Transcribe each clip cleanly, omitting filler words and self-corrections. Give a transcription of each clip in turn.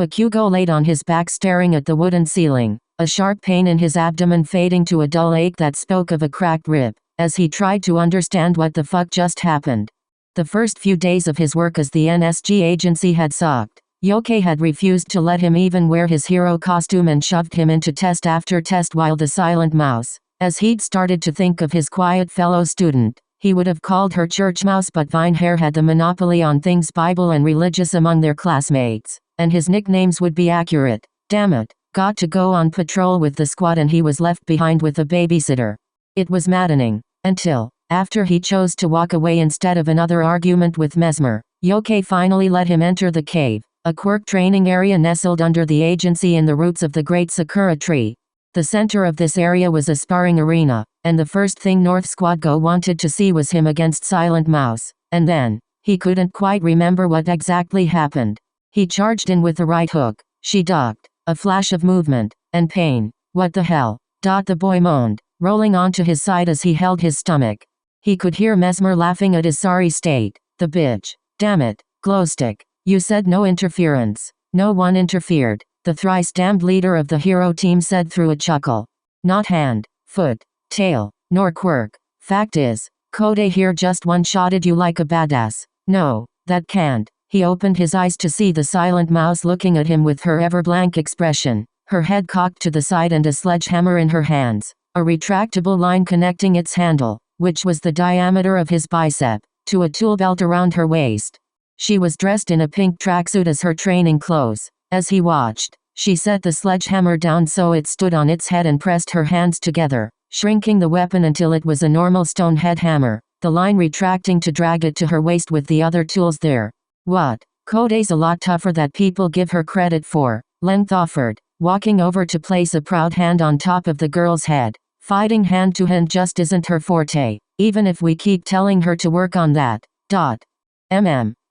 Bakugo laid on his back staring at the wooden ceiling, a sharp pain in his abdomen fading to a dull ache that spoke of a cracked rib, as he tried to understand what the fuck just happened. The first few days of his work as the NSG agency had sucked. Yosuke had refused to let him even wear his hero costume and shoved him into test after test while the silent mouse, as he'd started to think of his quiet fellow student, he would have called her church mouse, but Vinehair had the monopoly on things Bible and religious among their classmates, and his nicknames would be accurate. Damn it, got to go on patrol with the squad and he was left behind with a babysitter. It was maddening, until, after he chose to walk away instead of another argument with Mesmer, Yosuke finally let him enter the cave, a quirk training area nestled under the agency in the roots of the great sakura tree. The center of this area was a sparring arena, and the first thing North Squad Go wanted to see was him against Silent Mouse, and then, he couldn't quite remember what exactly happened. He charged in with a right hook, she ducked, a flash of movement, and pain. What the hell? The boy moaned, rolling onto his side as he held his stomach. He could hear Mesmer laughing at his sorry state. The bitch. Damn it, Glowstick. You said no interference. No one interfered, the thrice-damned leader of the hero team said through a chuckle. Not hand, foot, tail, nor quirk. Fact is, Kode here just one-shotted you like a badass. No, that can't. He opened his eyes to see the silent mouse looking at him with her ever-blank expression, her head cocked to the side and a sledgehammer in her hands, a retractable line connecting its handle, which was the diameter of his bicep, to a tool belt around her waist. She was dressed in a pink tracksuit as her training clothes. As he watched, she set the sledgehammer down so it stood on its head and pressed her hands together, shrinking the weapon until it was a normal stone head hammer, the line retracting to drag it to her waist with the other tools there. What? Kode's a lot tougher than people give her credit for, Length offered, walking over to place a proud hand on top of the girl's head. Fighting hand to hand just isn't her forte, even if we keep telling her to work on that.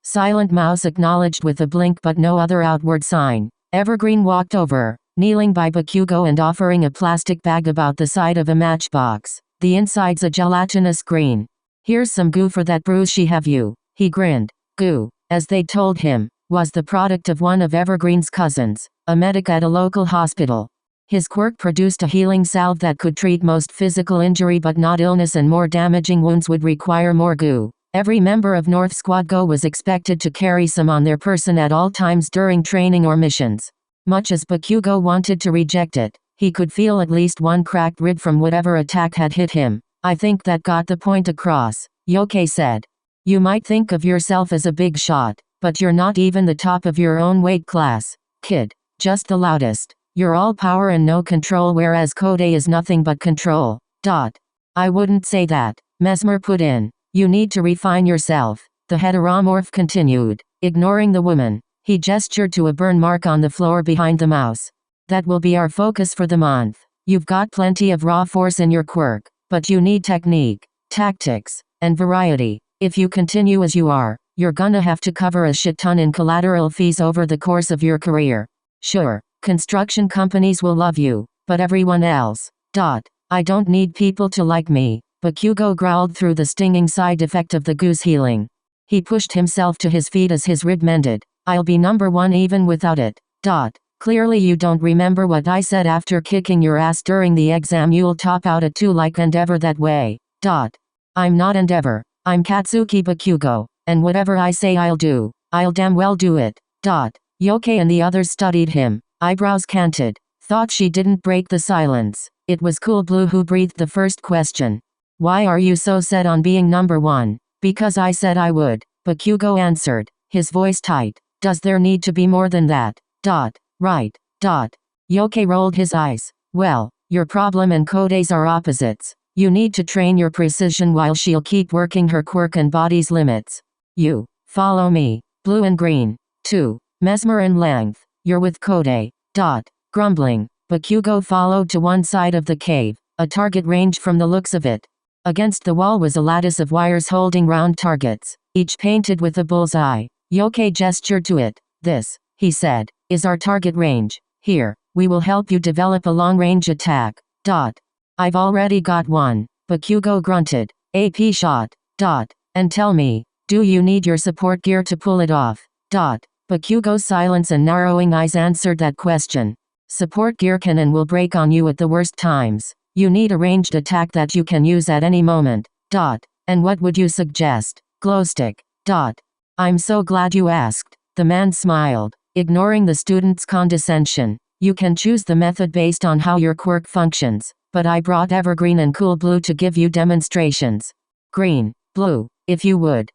Silent Mouse acknowledged with a blink but no other outward sign. Evergreen walked over, kneeling by Bakugo and offering a plastic bag about the side of a matchbox. The inside's a gelatinous green. Here's some goo for that bruise she have you. He grinned. Goo, as they told him, was the product of one of Evergreen's cousins, a medic at a local hospital. His quirk produced a healing salve that could treat most physical injury but not illness, and more damaging wounds would require more goo. Every member of North Squad Go was expected to carry some on their person at all times during training or missions. Much as Bakugo wanted to reject it, he could feel at least one cracked rib from whatever attack had hit him. I think that got the point across, Yosuke said. You might think of yourself as a big shot, but you're not even the top of your own weight class, kid. Just the loudest. You're all power and no control, whereas Kode is nothing but control. I wouldn't say that, Mesmer put in. You need to refine yourself, the heteromorph continued, ignoring the woman. He gestured to a burn mark on the floor behind the mouse. That will be our focus for the month. You've got plenty of raw force in your quirk, but you need technique, tactics, and variety. If you continue as you are, you're gonna have to cover a shit ton in collateral fees over the course of your career. Sure, construction companies will love you, but everyone else. I don't need people to like me. Bakugo growled through the stinging side effect of the goose healing. He pushed himself to his feet as his rib mended. I'll be number one even without it. Clearly you don't remember what I said after kicking your ass during the exam. You'll top out a 2 like Endeavor that way. I'm not Endeavor. I'm Katsuki Bakugo, and whatever I say I'll do, I'll damn well do it. Yosuke and the others studied him, eyebrows canted. Thought she didn't break the silence. It was Cool Blue who breathed the first question. Why are you so set on being number one? Because I said I would, Bakugo answered, his voice tight. Does there need to be more than that? Right. Yosuke rolled his eyes. Well, your problem and Kode's are opposites. You need to train your precision while she'll keep working her quirk and body's limits. You, follow me, blue and green. 2. Mesmer and Length. You're with Kode. Grumbling, Bakugo followed to one side of the cave, a target range from the looks of it. Against the wall was a lattice of wires holding round targets, each painted with a bullseye. Yosuke gestured to it. This, he said, is our target range. Here, we will help you develop a long-range attack. I've already got one, Bakugo grunted. AP shot. And tell me, do you need your support gear to pull it off? Bakugo's silence and narrowing eyes answered that question. Support gear can and will break on you at the worst times. You need a ranged attack that you can use at any moment. And what would you suggest? Glowstick. I'm so glad you asked. The man smiled, ignoring the student's condescension. You can choose the method based on how your quirk functions, but I brought Evergreen and Cool Blue to give you demonstrations. Green, blue, if you would.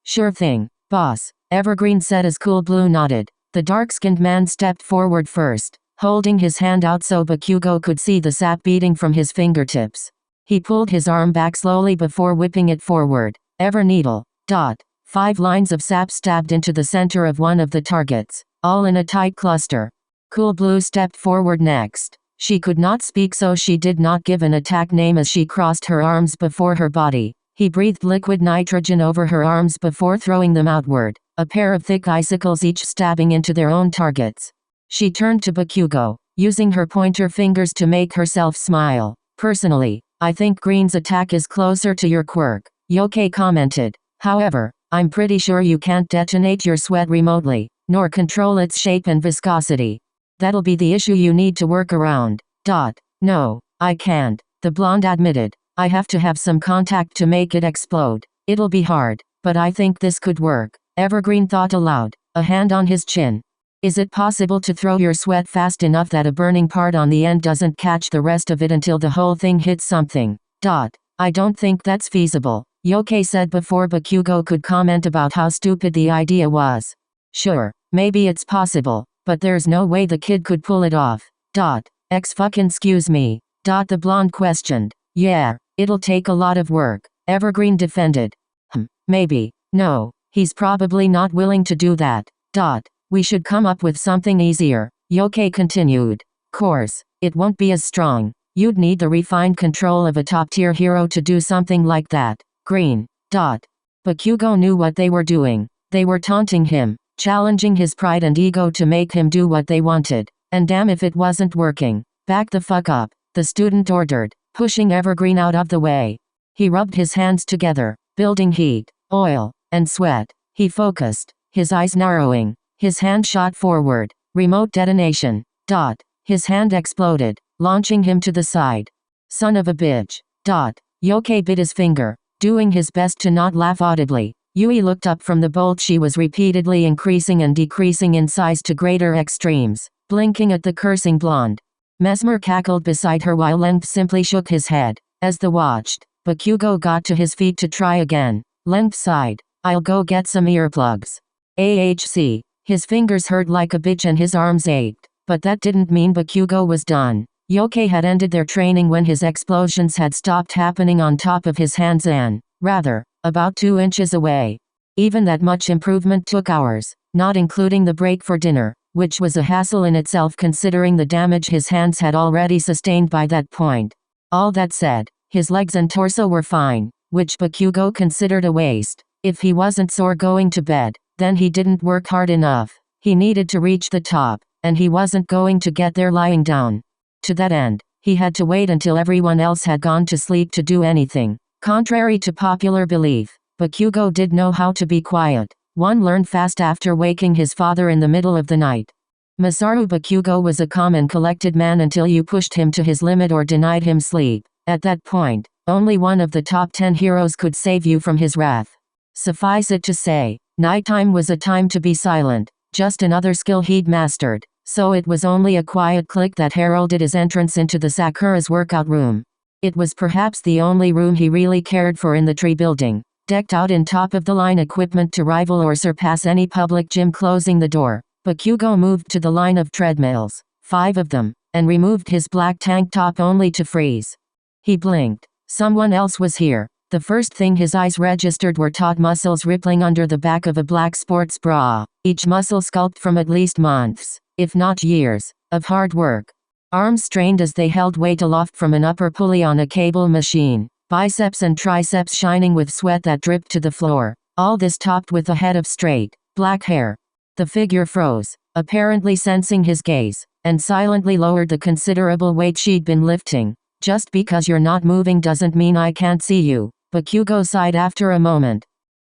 Sure thing, boss, Evergreen said as Cool Blue nodded. The dark-skinned man stepped forward first, holding his hand out so Bakugo could see the sap beating from his fingertips. He pulled his arm back slowly before whipping it forward. Needle. 5 lines of sap stabbed into the center of one of the targets, all in a tight cluster. Cool Blue stepped forward next. She could not speak, so she did not give an attack name as she crossed her arms before her body. He breathed liquid nitrogen over her arms before throwing them outward, a pair of thick icicles each stabbing into their own targets. She turned to Bakugo, using her pointer fingers to make herself smile. Personally, I think Green's attack is closer to your quirk, Yokai commented. However, I'm pretty sure you can't detonate your sweat remotely, nor control its shape and viscosity. That'll be the issue you need to work around. No, I can't, the blonde admitted. I have to have some contact to make it explode. It'll be hard, but I think this could work. Evergreen thought aloud, a hand on his chin. Is it possible to throw your sweat fast enough that a burning part on the end doesn't catch the rest of it until the whole thing hits something? I don't think that's feasible, Yokai said before Bakugo could comment about how stupid the idea was. Sure, maybe it's possible, but there's no way the kid could pull it off. Excuse me. The blonde questioned. Yeah, it'll take a lot of work, Evergreen defended. Maybe. No, he's probably not willing to do that. We should come up with something easier, Yokai continued. Course, it won't be as strong. You'd need the refined control of a top-tier hero to do something like that. Green. Bakugo knew what they were doing. They were taunting him, challenging his pride and ego to make him do what they wanted. And damn if it wasn't working. Back the fuck up, the student ordered, pushing Evergreen out of the way. He rubbed his hands together, building heat, oil, and sweat. He focused, his eyes narrowing. His hand shot forward. Remote detonation. His hand exploded, launching him to the side. Son of a bitch. Yokai bit his finger, doing his best to not laugh audibly. Yui looked up from the bolt she was repeatedly increasing and decreasing in size to greater extremes, blinking at the cursing blonde. Mesmer cackled beside her while Length simply shook his head. As they watched, Bakugo got to his feet to try again. Length sighed. I'll go get some earplugs. AHC. His fingers hurt like a bitch and his arms ached. But that didn't mean Bakugo was done. Yokai had ended their training when his explosions had stopped happening on top of his hands and, rather, about 2 inches away. Even that much improvement took hours, not including the break for dinner, which was a hassle in itself considering the damage his hands had already sustained by that point. All that said, his legs and torso were fine, which Bakugo considered a waste. If he wasn't sore going to bed, then he didn't work hard enough. He needed to reach the top, and he wasn't going to get there lying down. To that end, he had to wait until everyone else had gone to sleep to do anything. Contrary to popular belief, Bakugo did know how to be quiet. One learned fast after waking his father in the middle of the night. Masaru Bakugo was a calm and collected man until you pushed him to his limit or denied him sleep. At that point, only one of the top 10 heroes could save you from his wrath. Suffice it to say, nighttime was a time to be silent, just another skill he'd mastered. So it was only a quiet click that heralded his entrance into the Sakura's workout room. It was perhaps the only room he really cared for in the tree building, decked out in top-of-the-line equipment to rival or surpass any public gym. Closing the door, Bakugo moved to the line of treadmills, 5 of them, and removed his black tank top only to freeze. He blinked. Someone else was here. The first thing his eyes registered were taut muscles rippling under the back of a black sports bra, each muscle sculpted from at least months, if not years, of hard work. Arms strained as they held weight aloft from an upper pulley on a cable machine, biceps and triceps shining with sweat that dripped to the floor, all this topped with a head of straight, black hair. The figure froze, apparently sensing his gaze, and silently lowered the considerable weight she'd been lifting. Just because you're not moving doesn't mean I can't see you, Bakugo sighed after a moment.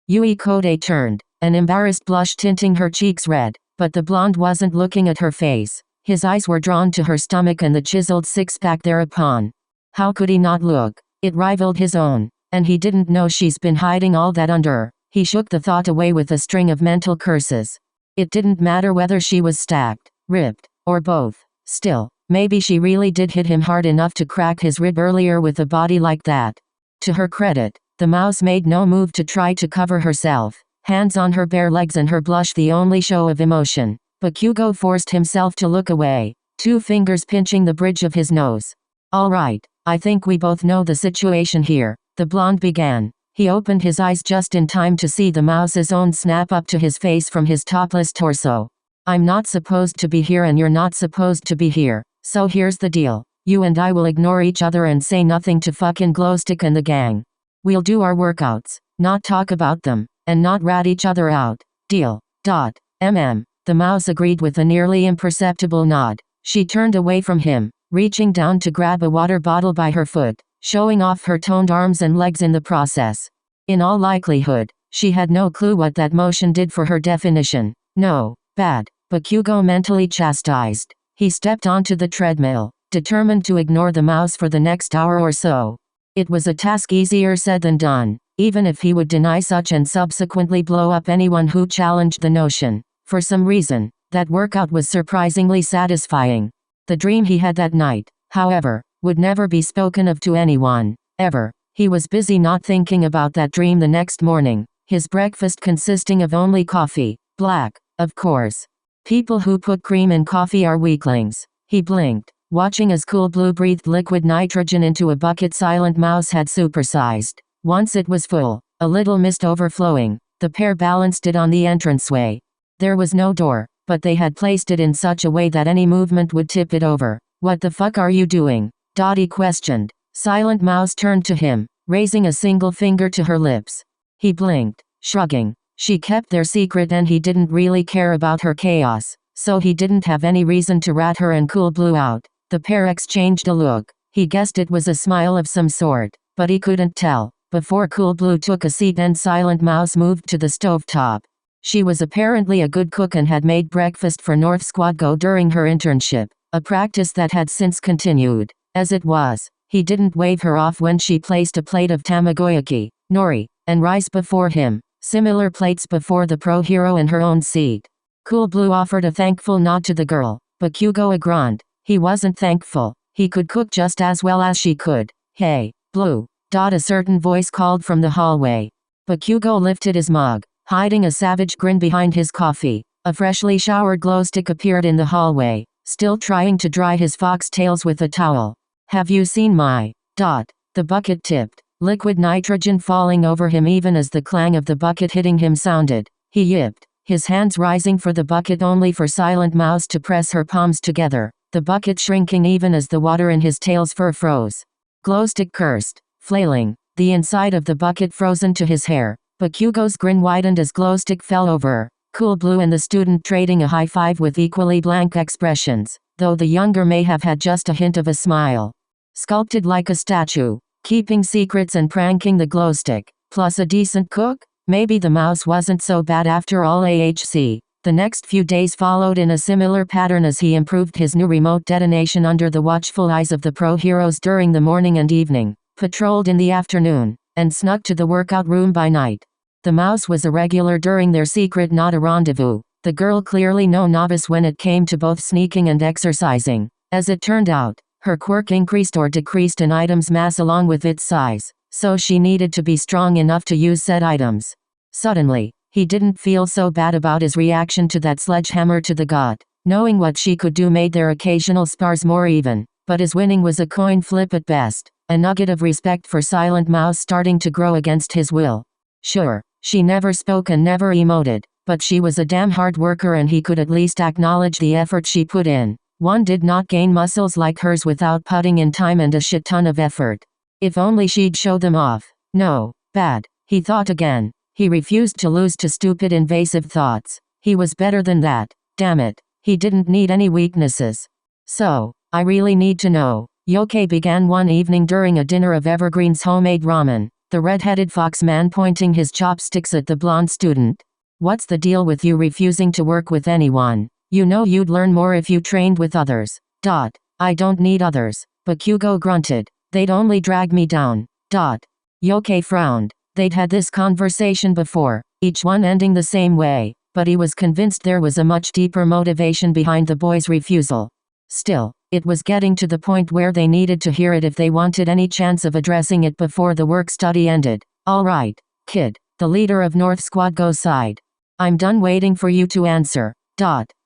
Yui Kode turned, an embarrassed blush tinting her cheeks red, but the blonde wasn't looking at her face. His eyes were drawn to her stomach and the chiseled six-pack thereupon. How could he not look? It rivaled his own, and he didn't know she's been hiding all that under. He shook the thought away with a string of mental curses. It didn't matter whether she was stacked, ripped, or both. Still, maybe she really did hit him hard enough to crack his rib earlier with a body like that. To her credit, the mouse made no move to try to cover herself, hands on her bare legs and her blush the only show of emotion. Bakugo forced himself to look away, 2 fingers pinching the bridge of his nose. All right, I think we both know the situation here, the blonde began. He opened his eyes just in time to see the mouse's own snap up to his face from his topless torso. I'm not supposed to be here and you're not supposed to be here, so here's the deal. You and I will ignore each other and say nothing to fucking Glowstick and the gang. We'll do our workouts, not talk about them, and not rat each other out. Deal. The mouse agreed with a nearly imperceptible nod. She turned away from him, reaching down to grab a water bottle by her foot, showing off her toned arms and legs in the process. In all likelihood, she had no clue what that motion did for her definition. No, bad, Bakugo mentally chastised. He stepped onto the treadmill, determined to ignore the mouse for the next hour or so. It was a task easier said than done, even if he would deny such and subsequently blow up anyone who challenged the notion. For some reason, that workout was surprisingly satisfying. The dream he had that night, however, would never be spoken of to anyone, ever. He was busy not thinking about that dream the next morning, his breakfast consisting of only coffee, black, of course. People who put cream in coffee are weaklings. He blinked, watching as Cool Blue breathed liquid nitrogen into a bucket Silent Mouse had supersized. Once it was full, a little mist overflowing, the pair balanced it on the entranceway. There was no door, but they had placed it in such a way that any movement would tip it over. What the fuck are you doing? Dottie questioned. Silent Mouse turned to him, raising a single finger to her lips. He blinked, shrugging. She kept their secret and he didn't really care about her chaos, so he didn't have any reason to rat her and Cool Blue out. The pair exchanged a look. He guessed it was a smile of some sort, but he couldn't tell. Before Cool Blue took a seat and Silent Mouse moved to the stovetop. She was apparently a good cook and had made breakfast for North Squad Go during her internship, a practice that had since continued. As it was, he didn't wave her off when she placed a plate of tamagoyaki, nori, and rice before him, similar plates before the pro hero in her own seat. Cool Blue offered a thankful nod to the girl, Bakugo a grunt. He wasn't thankful, he could cook just as well as she could. Hey, Blue. A certain voice called from the hallway. Bakugo lifted his mug, hiding a savage grin behind his coffee. A freshly showered Glowstick appeared in the hallway, still trying to dry his foxtails with a towel. Have you seen my... The bucket tipped, liquid nitrogen falling over him even as the clang of the bucket hitting him sounded. He yipped, his hands rising for the bucket only for Silent Mouse to press her palms together, the bucket shrinking even as the water in his tail's fur froze. Glowstick cursed, flailing, the inside of the bucket frozen to his hair. Bakugo's grin widened as Glowstick fell over, Cool Blue and the student trading a high five with equally blank expressions, though the younger may have had just a hint of a smile. Sculpted like a statue, keeping secrets and pranking the Glowstick, plus a decent cook? Maybe the mouse wasn't so bad after all. AHC. The next few days followed in a similar pattern as he improved his new remote detonation under the watchful eyes of the pro heroes during the morning and evening, patrolled in the afternoon, and snuck to the workout room by night. The mouse was a regular during their secret not a rendezvous, the girl clearly no novice when it came to both sneaking and exercising. As it turned out, her quirk increased or decreased an item's mass along with its size, so she needed to be strong enough to use said items. Suddenly, he didn't feel so bad about his reaction to that sledgehammer to the gut. Knowing what she could do made their occasional spars more even, but his winning was a coin flip at best, a nugget of respect for Silent Mouse starting to grow against his will. Sure, she never spoke and never emoted, but she was a damn hard worker and he could at least acknowledge the effort she put in. One did not gain muscles like hers without putting in time and a shit ton of effort. If only she'd show them off. No, bad, he thought again. He refused to lose to stupid invasive thoughts. He was better than that, damn it. He didn't need any weaknesses. So, I really need to know. Yosuke began one evening during a dinner of Evergreen's homemade ramen, the red-headed fox man pointing his chopsticks at the blonde student. What's the deal with you refusing to work with anyone? You know you'd learn more if you trained with others. I don't need others, Bakugo grunted. They'd only drag me down. Yosuke frowned. They'd had this conversation before, each one ending the same way, but he was convinced there was a much deeper motivation behind the boy's refusal. Still, it was getting to the point where they needed to hear it if they wanted any chance of addressing it before the work study ended. All right, kid, the leader of North Squad goes sighed. I'm done waiting for you to answer.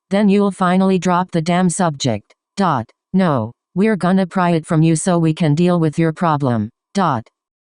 Then you'll finally drop the damn subject. No, we're gonna pry it from you so we can deal with your problem.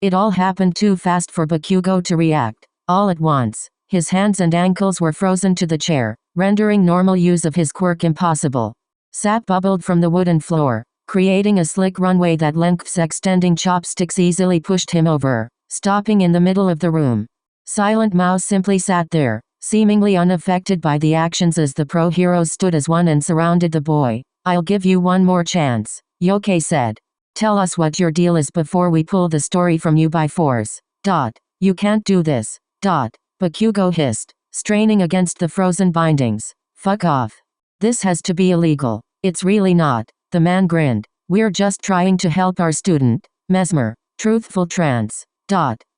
It all happened too fast for Bakugo to react. All at once, his hands and ankles were frozen to the chair, rendering normal use of his quirk impossible. Sap bubbled from the wooden floor, creating a slick runway that lengths extending chopsticks easily pushed him over, stopping in the middle of the room. Silent Mouse simply sat there, seemingly unaffected by the actions as the pro-heroes stood as one and surrounded the boy. I'll give you one more chance, Yosuke said. Tell us what your deal is before we pull the story from you by force. You can't do this. Bakugo hissed, straining against the frozen bindings. Fuck off. This has to be illegal. It's really not. The man grinned. We're just trying to help our student, Mesmer. Truthful trance.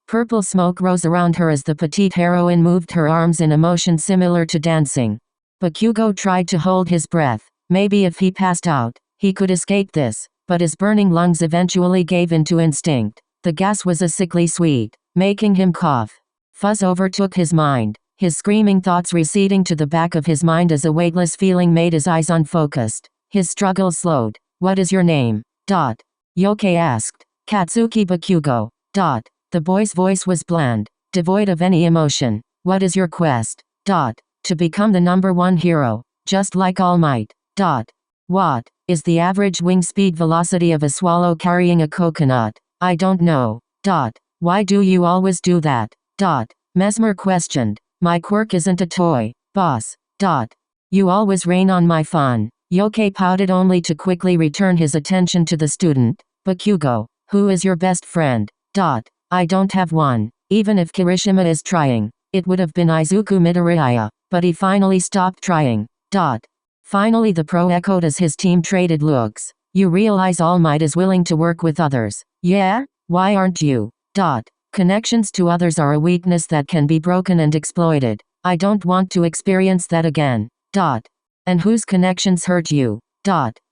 Purple smoke rose around her as the petite heroine moved her arms in a motion similar to dancing. Bakugo tried to hold his breath. Maybe if he passed out, he could escape this, but his burning lungs eventually gave in to instinct. The gas was a sickly sweet, making him cough. Fuzz overtook his mind, his screaming thoughts receding to the back of his mind as a weightless feeling made his eyes unfocused. His struggle slowed. What is your name? Yosuke asked. Katsuki Bakugo. The boy's voice was bland, devoid of any emotion. What is your quest? To become the #1 hero, just like All Might. What is the average wing speed velocity of a swallow carrying a coconut? I don't know. Why do you always do that? Mesmer questioned. My quirk isn't a toy, boss. You always rain on my fun. Yosuke pouted only to quickly return his attention to the student. Bakugo, who is your best friend? I don't have one. Even if Kirishima is trying, it would have been Izuku Midoriya, but he finally stopped trying. Finally the pro echoed as his team traded looks. You realize All Might is willing to work with others. Yeah? Why aren't you? Connections to others are a weakness that can be broken and exploited. I don't want to experience that again. And whose connections hurt you?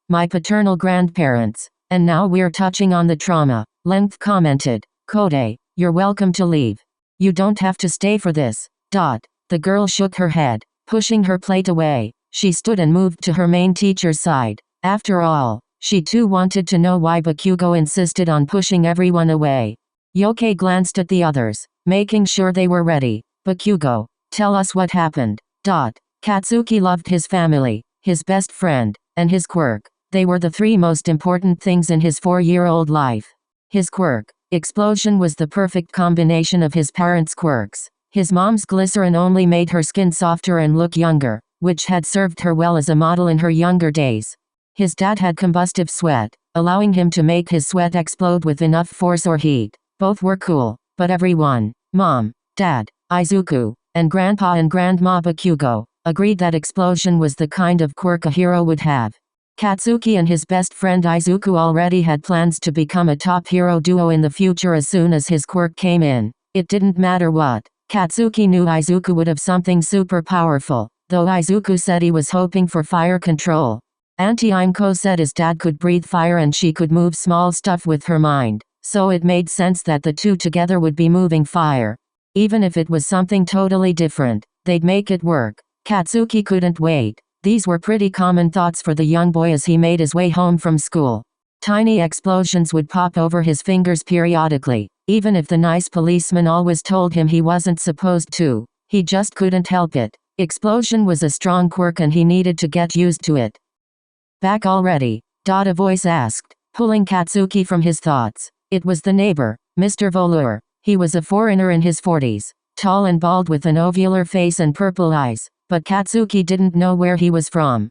My paternal grandparents. And now we're touching on the trauma. Length commented. Kode, you're welcome to leave. You don't have to stay for this. The girl shook her head, pushing her plate away. She stood and moved to her main teacher's side. After all, she too wanted to know why Bakugo insisted on pushing everyone away. Yosuke glanced at the others, making sure they were ready. Bakugo, tell us what happened. Katsuki loved his family, his best friend, and his quirk. They were the three most important things in his 4-year-old life. His quirk, explosion, was the perfect combination of his parents' quirks. His mom's glycerin only made her skin softer and look younger, which had served her well as a model in her younger days. His dad had combustive sweat, allowing him to make his sweat explode with enough force or heat. Both were cool, but everyone, Mom, Dad, Izuku, and Grandpa and Grandma Bakugo, agreed that explosion was the kind of quirk a hero would have. Katsuki and his best friend Izuku already had plans to become a top hero duo in the future as soon as his quirk came in. It didn't matter what. Katsuki knew Izuku would have something super powerful, though Izuku said he was hoping for fire control. Auntie Imko said his dad could breathe fire and she could move small stuff with her mind, so it made sense that the two together would be moving fire. Even if it was something totally different, they'd make it work. Katsuki couldn't wait. These were pretty common thoughts for the young boy as he made his way home from school. Tiny explosions would pop over his fingers periodically, even if the nice policeman always told him he wasn't supposed to. He just couldn't help it. Explosion was a strong quirk and he needed to get used to it. Back already? A voice asked, pulling Katsuki from his thoughts. It was the neighbor, Mr. Voleur. He was a foreigner in his 40s, tall and bald with an ovular face and purple eyes. But Katsuki didn't know where he was from.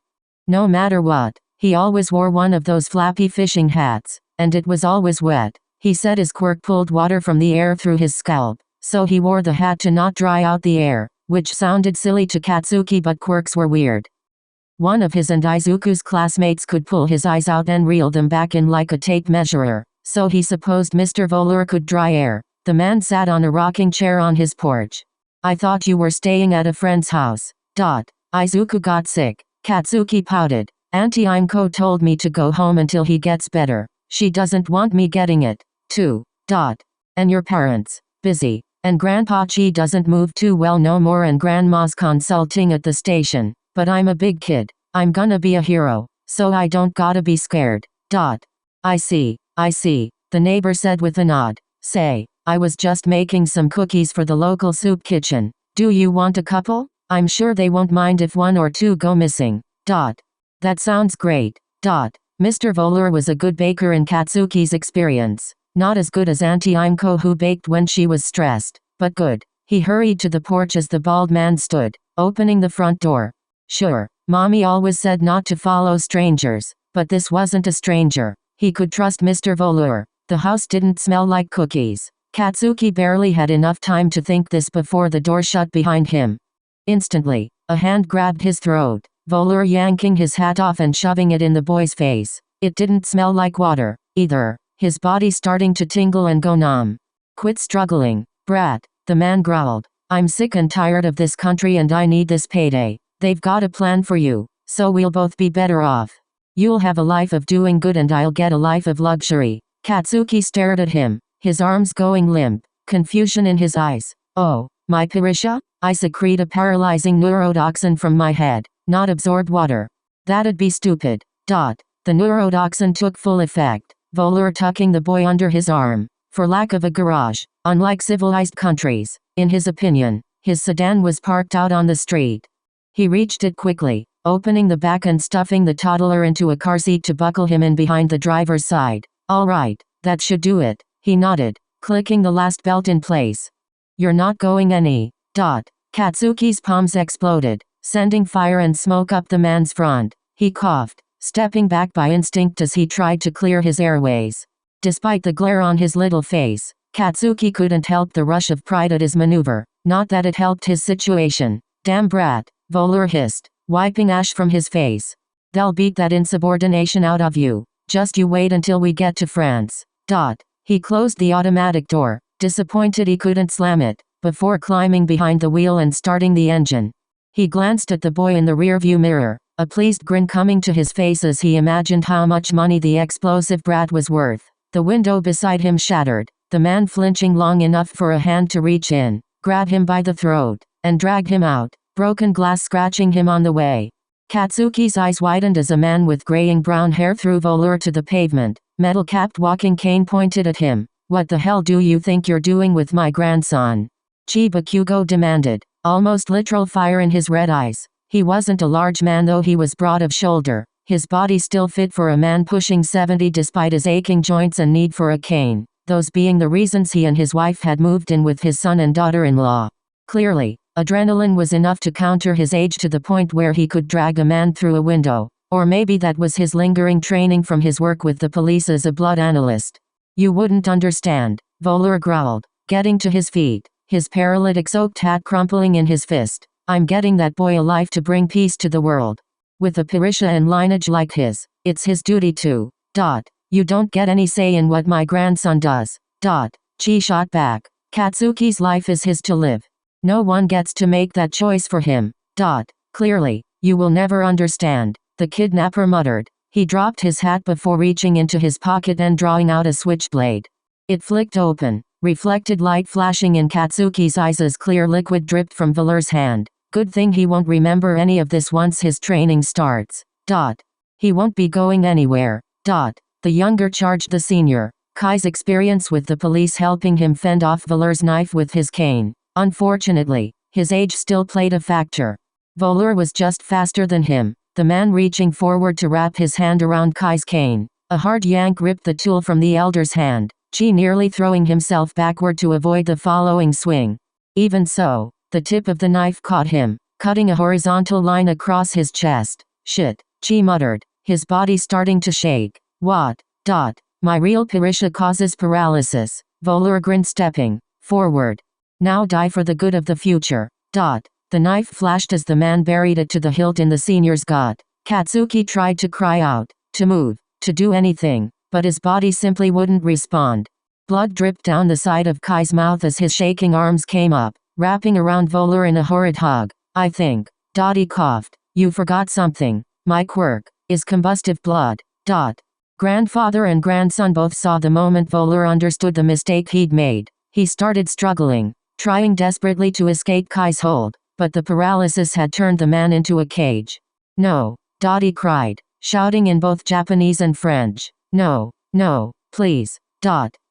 No matter what, he always wore one of those flappy fishing hats, and it was always wet. He said his quirk pulled water from the air through his scalp, so he wore the hat to not dry out the air. which sounded silly to Katsuki, but quirks were weird. One of his and Izuku's classmates could pull his eyes out and reel them back in like a tape measurer, so he supposed Mr. Volur could dry air. The man sat on a rocking chair on his porch. I thought you were staying at a friend's house. Izuku got sick. Katsuki pouted. Auntie Imko told me to go home until he gets better. She doesn't want me getting it, too. And your parents? Busy. And Grandpa Chi doesn't move too well no more, and Grandma's consulting at the station. But I'm a big kid. I'm gonna be a hero, so I don't gotta be scared. I see, the neighbor said with a nod. Say, I was just making some cookies for the local soup kitchen. Do you want a couple? I'm sure they won't mind if one or two go missing. That sounds great. Mr. Volur was a good baker in Katsuki's experience. Not as good as Auntie Imko, who baked when she was stressed, but good. He hurried to the porch as the bald man stood, opening the front door. Sure, Mommy always said not to follow strangers, but this wasn't a stranger. He could trust Mr. Volur. The house didn't smell like cookies. Katsuki barely had enough time to think this before the door shut behind him. Instantly, a hand grabbed his throat, Volur yanking his hat off and shoving it in the boy's face. It didn't smell like water, either. His body starting to tingle and go numb. Quit struggling, brat, the man growled. I'm sick and tired of this country and I need this payday. They've got a plan for you, so we'll both be better off. You'll have a life of doing good and I'll get a life of luxury. Katsuki stared at him, his arms going limp, confusion in his eyes. Oh, my Parisha? I secrete a paralyzing neurotoxin from my head, not absorb water. That'd be stupid. The neurotoxin took full effect, Volur tucking the boy under his arm. For lack of a garage, unlike civilized countries, in his opinion, his sedan was parked out on the street. He reached it quickly, opening the back and stuffing the toddler into a car seat to buckle him in behind the driver's side. All right, that should do it, he nodded, clicking the last belt in place. You're not going any. Katsuki's palms exploded, sending fire and smoke up the man's front. He coughed, stepping back by instinct as he tried to clear his airways. Despite the glare on his little face, Katsuki couldn't help the rush of pride at his maneuver, not that it helped his situation. Damn brat, Volur hissed, wiping ash from his face. They'll beat that insubordination out of you. Just you wait until we get to France. He closed the automatic door, disappointed he couldn't slam it, before climbing behind the wheel and starting the engine. He glanced at the boy in the rearview mirror, a pleased grin coming to his face as he imagined how much money the explosive brat was worth. The window beside him shattered, the man flinching long enough for a hand to reach in, grab him by the throat, and drag him out, broken glass scratching him on the way. Katsuki's eyes widened as a man with graying brown hair threw Volur to the pavement, metal-capped walking cane pointed at him. What the hell do you think you're doing with my grandson? Chibakugo demanded, almost literal fire in his red eyes. He wasn't a large man, though he was broad of shoulder, his body still fit for a man pushing 70 despite his aching joints and need for a cane, those being the reasons he and his wife had moved in with his son and daughter-in-law. Clearly, adrenaline was enough to counter his age to the point where he could drag a man through a window, or maybe that was his lingering training from his work with the police as a blood analyst. You wouldn't understand, Volur growled, getting to his feet, his paralytic-soaked hat crumpling in his fist. I'm getting that boy a life to bring peace to the world. With a Parisha and lineage like his, it's his duty to. You don't get any say in what my grandson does. Chi shot back. Katsuki's life is his to live. No one gets to make that choice for him. Clearly, you will never understand, the kidnapper muttered. He dropped his hat before reaching into his pocket and drawing out a switchblade. It flicked open, reflected light flashing in Katsuki's eyes as clear liquid dripped from Volur's hand. Good thing he won't remember any of this once his training starts. He won't be going anywhere. The younger charged the senior, Kai's experience with the police helping him fend off Volur's knife with his cane. Unfortunately, his age still played a factor. Volur was just faster than him, the man reaching forward to wrap his hand around Kai's cane. A hard yank ripped the tool from the elder's hand, Chi nearly throwing himself backward to avoid the following swing. Even so, the tip of the knife caught him, cutting a horizontal line across his chest. Shit, Chi muttered, his body starting to shake. What? My real Parisha causes paralysis. Volur grinned, stepping forward. Now die for the good of the future. The knife flashed as the man buried it to the hilt in the senior's gut. Katsuki tried to cry out, to move, to do anything, but his body simply wouldn't respond. Blood dripped down the side of Kai's mouth as his shaking arms came up, wrapping around Voller in a horrid hug. I think. Dottie coughed. You forgot something. My quirk is combustive blood. Grandfather and grandson both saw the moment Voller understood the mistake he'd made. He started struggling, trying desperately to escape Kai's hold, but the paralysis had turned the man into a cage. No, Dottie cried, shouting in both Japanese and French. No, no, please.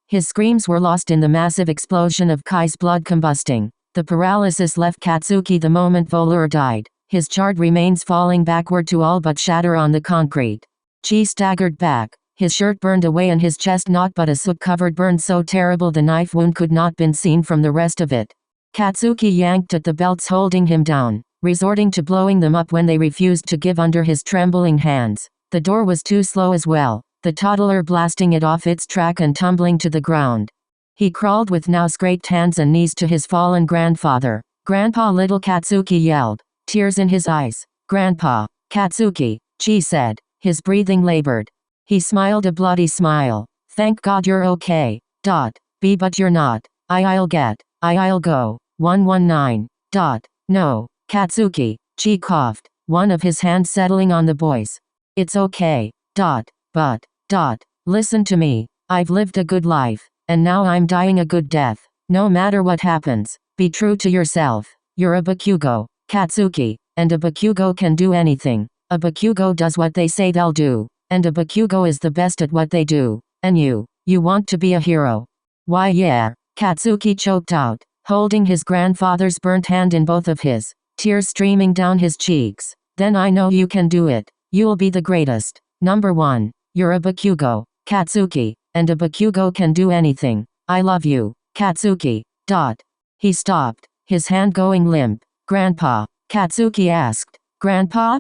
His screams were lost in the massive explosion of Kai's blood combusting. The paralysis left Katsuki the moment Voller died, his charred remains falling backward to all but shatter on the concrete. Chi staggered back, his shirt burned away and his chest not but a soot-covered burn so terrible the knife wound could not been seen from the rest of it. Katsuki yanked at the belts holding him down, resorting to blowing them up when they refused to give under his trembling hands. The door was too slow as well, the toddler blasting it off its track and tumbling to the ground. He crawled with now scraped hands and knees to his fallen grandfather. Grandpa, little Katsuki yelled, tears in his eyes. Grandpa, Katsuki, Chi said, his breathing labored. He smiled a bloody smile. Thank God you're okay. B but you're not. I'll go. 119. No, Katsuki, Chi coughed, one of his hands settling on the boy's. It's okay. But, listen to me. I've lived a good life, and now I'm dying a good death. No matter what happens, be true to yourself. You're a Bakugo, Katsuki, and a Bakugo can do anything. A Bakugo does what they say they'll do, and a Bakugo is the best at what they do. And you want to be a hero. Why yeah, Katsuki choked out, holding his grandfather's burnt hand in both of his, tears streaming down his cheeks. Then I know you can do it. You'll be the greatest. Number 1, you're a Bakugo, Katsuki, and a Bakugo can do anything. I love you, Katsuki. He stopped, his hand going limp. Grandpa, Katsuki asked. Grandpa?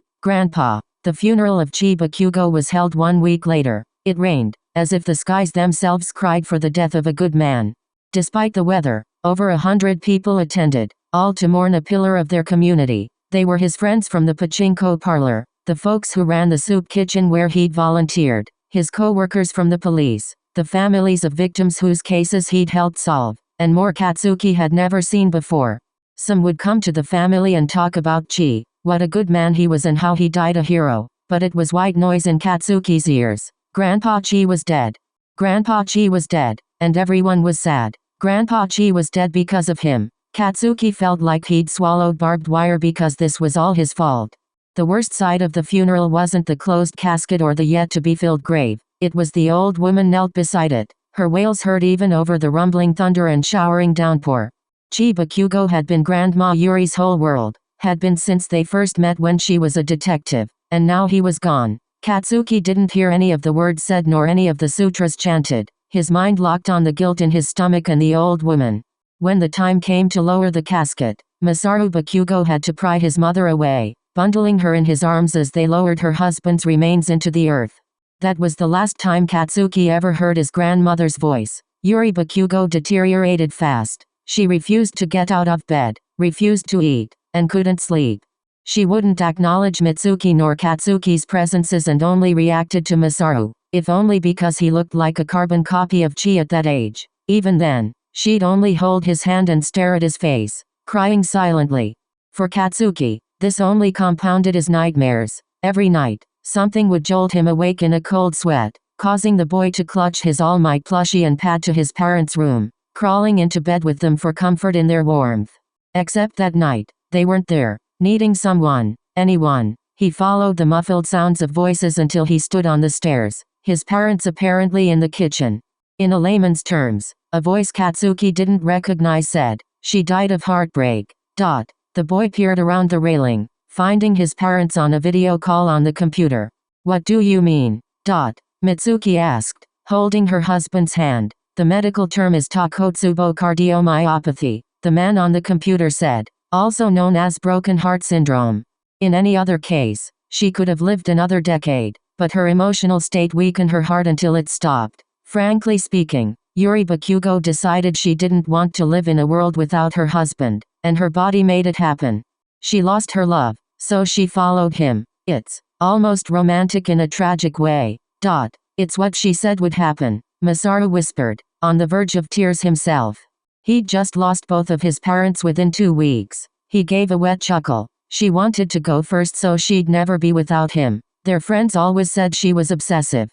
The funeral of Chi Bakugo was held 1 week later. It rained, as if the skies themselves cried for the death of a good man. Despite the weather, over 100 people attended, all to mourn a pillar of their community. They were his friends from the pachinko parlor, the folks who ran the soup kitchen where he'd volunteered, his co-workers from the police, the families of victims whose cases he'd helped solve, and more Katsuki had never seen before. Some would come to the family and talk about Chi, what a good man he was and how he died a hero, but it was white noise in Katsuki's ears. Grandpa Chi was dead. Grandpa Chi was dead, and everyone was sad. Grandpa Chi was dead because of him. Katsuki felt like he'd swallowed barbed wire because this was all his fault. The worst side of the funeral wasn't the closed casket or the yet-to-be-filled grave. It was the old woman knelt beside it, her wails heard even over the rumbling thunder and showering downpour. Chi Bakugo had been Grandma Yuri's whole world, had been since they first met when she was a detective, and now he was gone. Katsuki didn't hear any of the words said nor any of the sutras chanted. His mind locked on the guilt in his stomach and the old woman. When the time came to lower the casket, Masaru Bakugo had to pry his mother away, bundling her in his arms as they lowered her husband's remains into the earth. That was the last time Katsuki ever heard his grandmother's voice. Yuri Bakugo deteriorated fast. She refused to get out of bed, refused to eat, and couldn't sleep. She wouldn't acknowledge Mitsuki nor Katsuki's presences and only reacted to Masaru, if only because he looked like a carbon copy of Chi at that age. Even then, she'd only hold his hand and stare at his face, crying silently. For Katsuki, this only compounded his nightmares. Every night, something would jolt him awake in a cold sweat, causing the boy to clutch his All Might plushie and pad to his parents' room, crawling into bed with them for comfort in their warmth. Except that night, they weren't there, needing someone, anyone. He followed the muffled sounds of voices until he stood on the stairs, his parents apparently in the kitchen. In a layman's terms, a voice Katsuki didn't recognize said, "She died of heartbreak." The boy peered around the railing, finding his parents on a video call on the computer. "What do you mean?" Mitsuki asked, holding her husband's hand. "The medical term is Takotsubo cardiomyopathy," the man on the computer said, "also known as broken heart syndrome. In any other case, she could have lived another decade, but her emotional state weakened her heart until it stopped. Frankly speaking, Yuri Bakugo decided she didn't want to live in a world without her husband, and her body made it happen." She lost her love, so she followed him. It's almost romantic in a tragic way. It's what she said would happen, Masaru whispered, on the verge of tears himself. He'd just lost both of his parents within 2 weeks. He gave a wet chuckle. She wanted to go first so she'd never be without him. Their friends always said she was obsessive.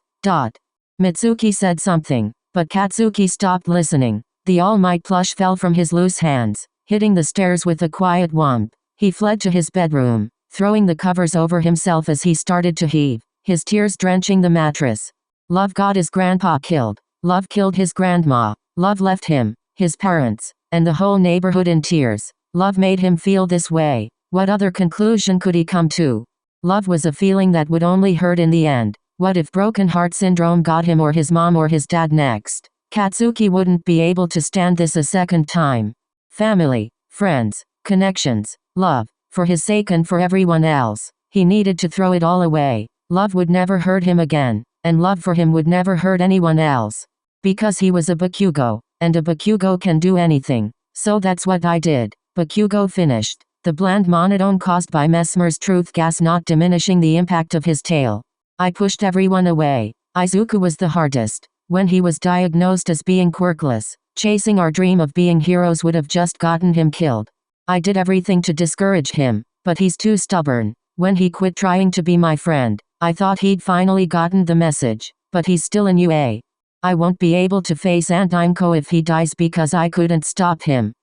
Mitsuki said something, but Katsuki stopped listening. The All Might plush fell from his loose hands, hitting the stairs with a quiet whomp. He fled to his bedroom, throwing the covers over himself as he started to heave, his tears drenching the mattress. Love got his grandpa killed. Love killed his grandma. Love left him, his parents, and the whole neighborhood in tears. Love made him feel this way. What other conclusion could he come to? Love was a feeling that would only hurt in the end. What if broken heart syndrome got him or his mom or his dad next? Katsuki wouldn't be able to stand this a second time. Family, friends, connections, love, for his sake and for everyone else. He needed to throw it all away. Love would never hurt him again, and love for him would never hurt anyone else. Because he was a Bakugo, and a Bakugo can do anything. So that's what I did. Bakugo finished, the bland monotone caused by Mesmer's truth gas not diminishing the impact of his tale. I pushed everyone away. Izuku was the hardest. When he was diagnosed as being quirkless, chasing our dream of being heroes would have just gotten him killed. I did everything to discourage him, but he's too stubborn. When he quit trying to be my friend, I thought he'd finally gotten the message, but he's still in UA. I won't be able to face Antimco if he dies because I couldn't stop him.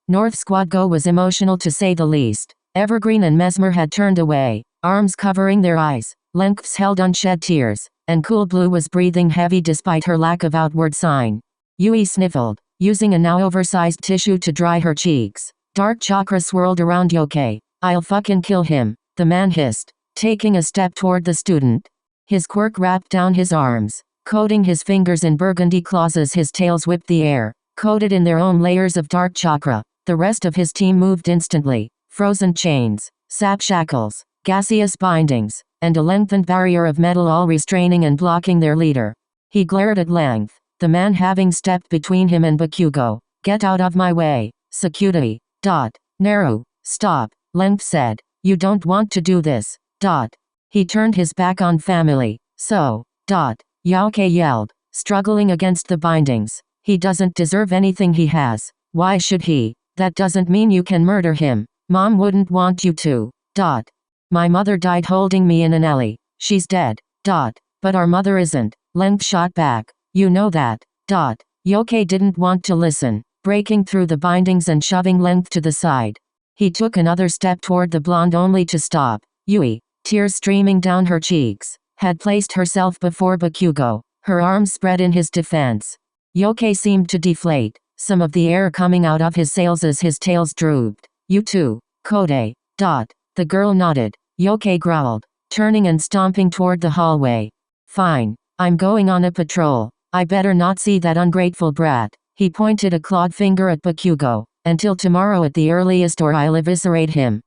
North Squad Go was emotional to say the least. Evergreen and Mesmer had turned away, arms covering their eyes, lengths held unshed tears, and Cool Blue was breathing heavy despite her lack of outward sign. Yui sniffled, using a now oversized tissue to dry her cheeks. Dark chakra swirled around Yokai. I'll fucking kill him, the man hissed, taking a step toward the student. His quirk wrapped down his arms, coating his fingers in burgundy claws as his tails whipped the air, coated in their own layers of dark chakra. The rest of his team moved instantly. Frozen chains, sap shackles, gaseous bindings, and a lengthened barrier of metal all restraining and blocking their leader. He glared at length, the man having stepped between him and Bakugo. Get out of my way, Sakutai. Naru, stop, Length said. You don't want to do this. He turned his back on family. So. Yaoke yelled, struggling against the bindings. He doesn't deserve anything he has. Why should he? That doesn't mean you can murder him. Mom wouldn't want you to. My mother died holding me in an alley. She's dead. But our mother isn't. Length shot back. You know that. Yoke didn't want to listen, breaking through the bindings and shoving Length to the side. He took another step toward the blonde only to stop. Yui, tears streaming down her cheeks, had placed herself before Bakugo, her arms spread in his defense. Yoke seemed to deflate, some of the air coming out of his sails as his tails drooped. You too, Kode. The girl nodded. Yoke growled, turning and stomping toward the hallway. Fine, I'm going on a patrol. I better not see that ungrateful brat. He pointed a clawed finger at Bakugo. Until tomorrow at the earliest or I'll eviscerate him.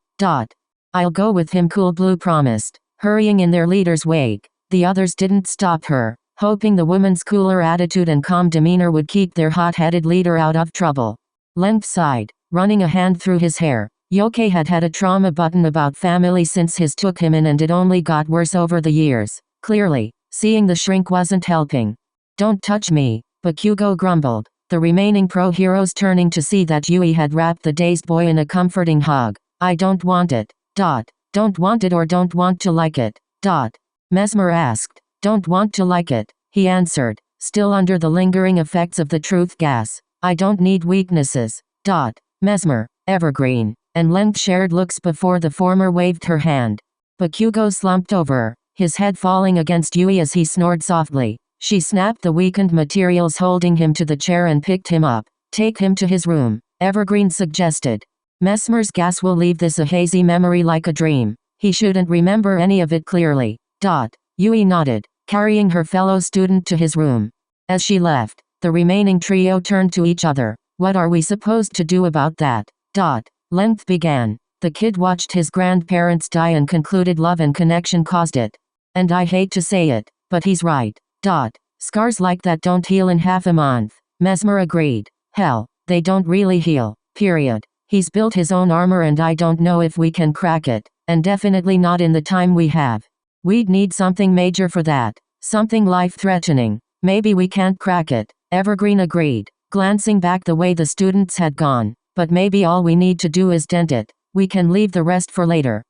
I'll go with him, Cool Blue promised, hurrying in their leader's wake. The others didn't stop her, hoping the woman's cooler attitude and calm demeanor would keep their hot-headed leader out of trouble. Length sighed, running a hand through his hair. Yoke had had a trauma button about family since his took him in, and it only got worse over the years. Clearly, seeing the shrink wasn't helping. Don't touch me, Bakugo grumbled, the remaining pro-heroes turning to see that Yui had wrapped the dazed boy in a comforting hug. I don't want it. Don't want it or don't want to like it. Mesmer asked. Don't want to like it, he answered, still under the lingering effects of the truth gas. I don't need weaknesses. Mesmer, Evergreen, and Length shared looks before the former waved her hand. Bakugo slumped over, his head falling against Yui as he snored softly. She snapped the weakened materials holding him to the chair and picked him up. Take him to his room, Evergreen suggested. Mesmer's gas will leave this a hazy memory like a dream. He shouldn't remember any of it clearly. Yui nodded, carrying her fellow student to his room. As she left, the remaining trio turned to each other. What are we supposed to do about that? Length began. The kid watched his grandparents die and concluded love and connection caused it. And I hate to say it, but he's right. Scars like that don't heal in half a month. Mesmer agreed. Hell, they don't really heal, period. He's built his own armor and I don't know if we can crack it, and definitely not in the time we have. We'd need something major for that, something life-threatening. Maybe we can't crack it, Evergreen agreed, glancing back the way the students had gone. But maybe all we need to do is dent it. We can leave the rest for later.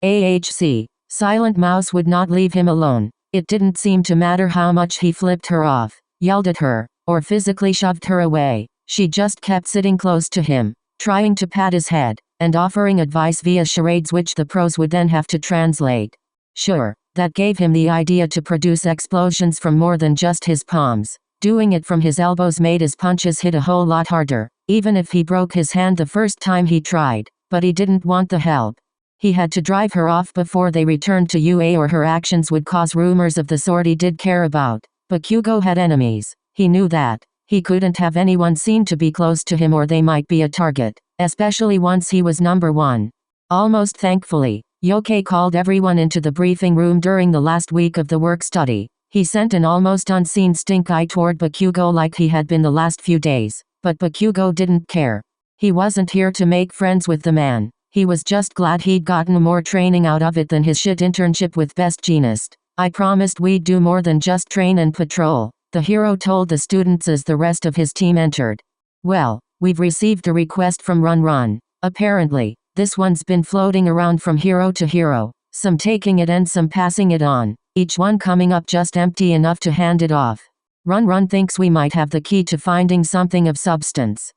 AHC. Silent Mouse would not leave him alone. It didn't seem to matter how much he flipped her off, yelled at her, or physically shoved her away. She just kept sitting close to him, trying to pat his head, and offering advice via charades which the pros would then have to translate. Sure, that gave him the idea to produce explosions from more than just his palms. Doing it from his elbows made his punches hit a whole lot harder, even if he broke his hand the first time he tried. But he didn't want the help. He had to drive her off before they returned to UA, or her actions would cause rumors of the sort he did care about. Bakugo had enemies. He knew that. He couldn't have anyone seen to be close to him or they might be a target, especially once he was number one. Almost thankfully, Yosuke called everyone into the briefing room during the last week of the work study. He sent an almost unseen stink eye toward Bakugo like he had been the last few days, but Bakugo didn't care. He wasn't here to make friends with the man. He was just glad he'd gotten more training out of it than his shit internship with Best Jeanist. I promised we'd do more than just train and patrol, the hero told the students as the rest of his team entered. Well, we've received a request from Run. Apparently, this one's been floating around from hero to hero, some taking it and some passing it on, each one coming up just empty enough to hand it off. Run thinks we might have the key to finding something of substance.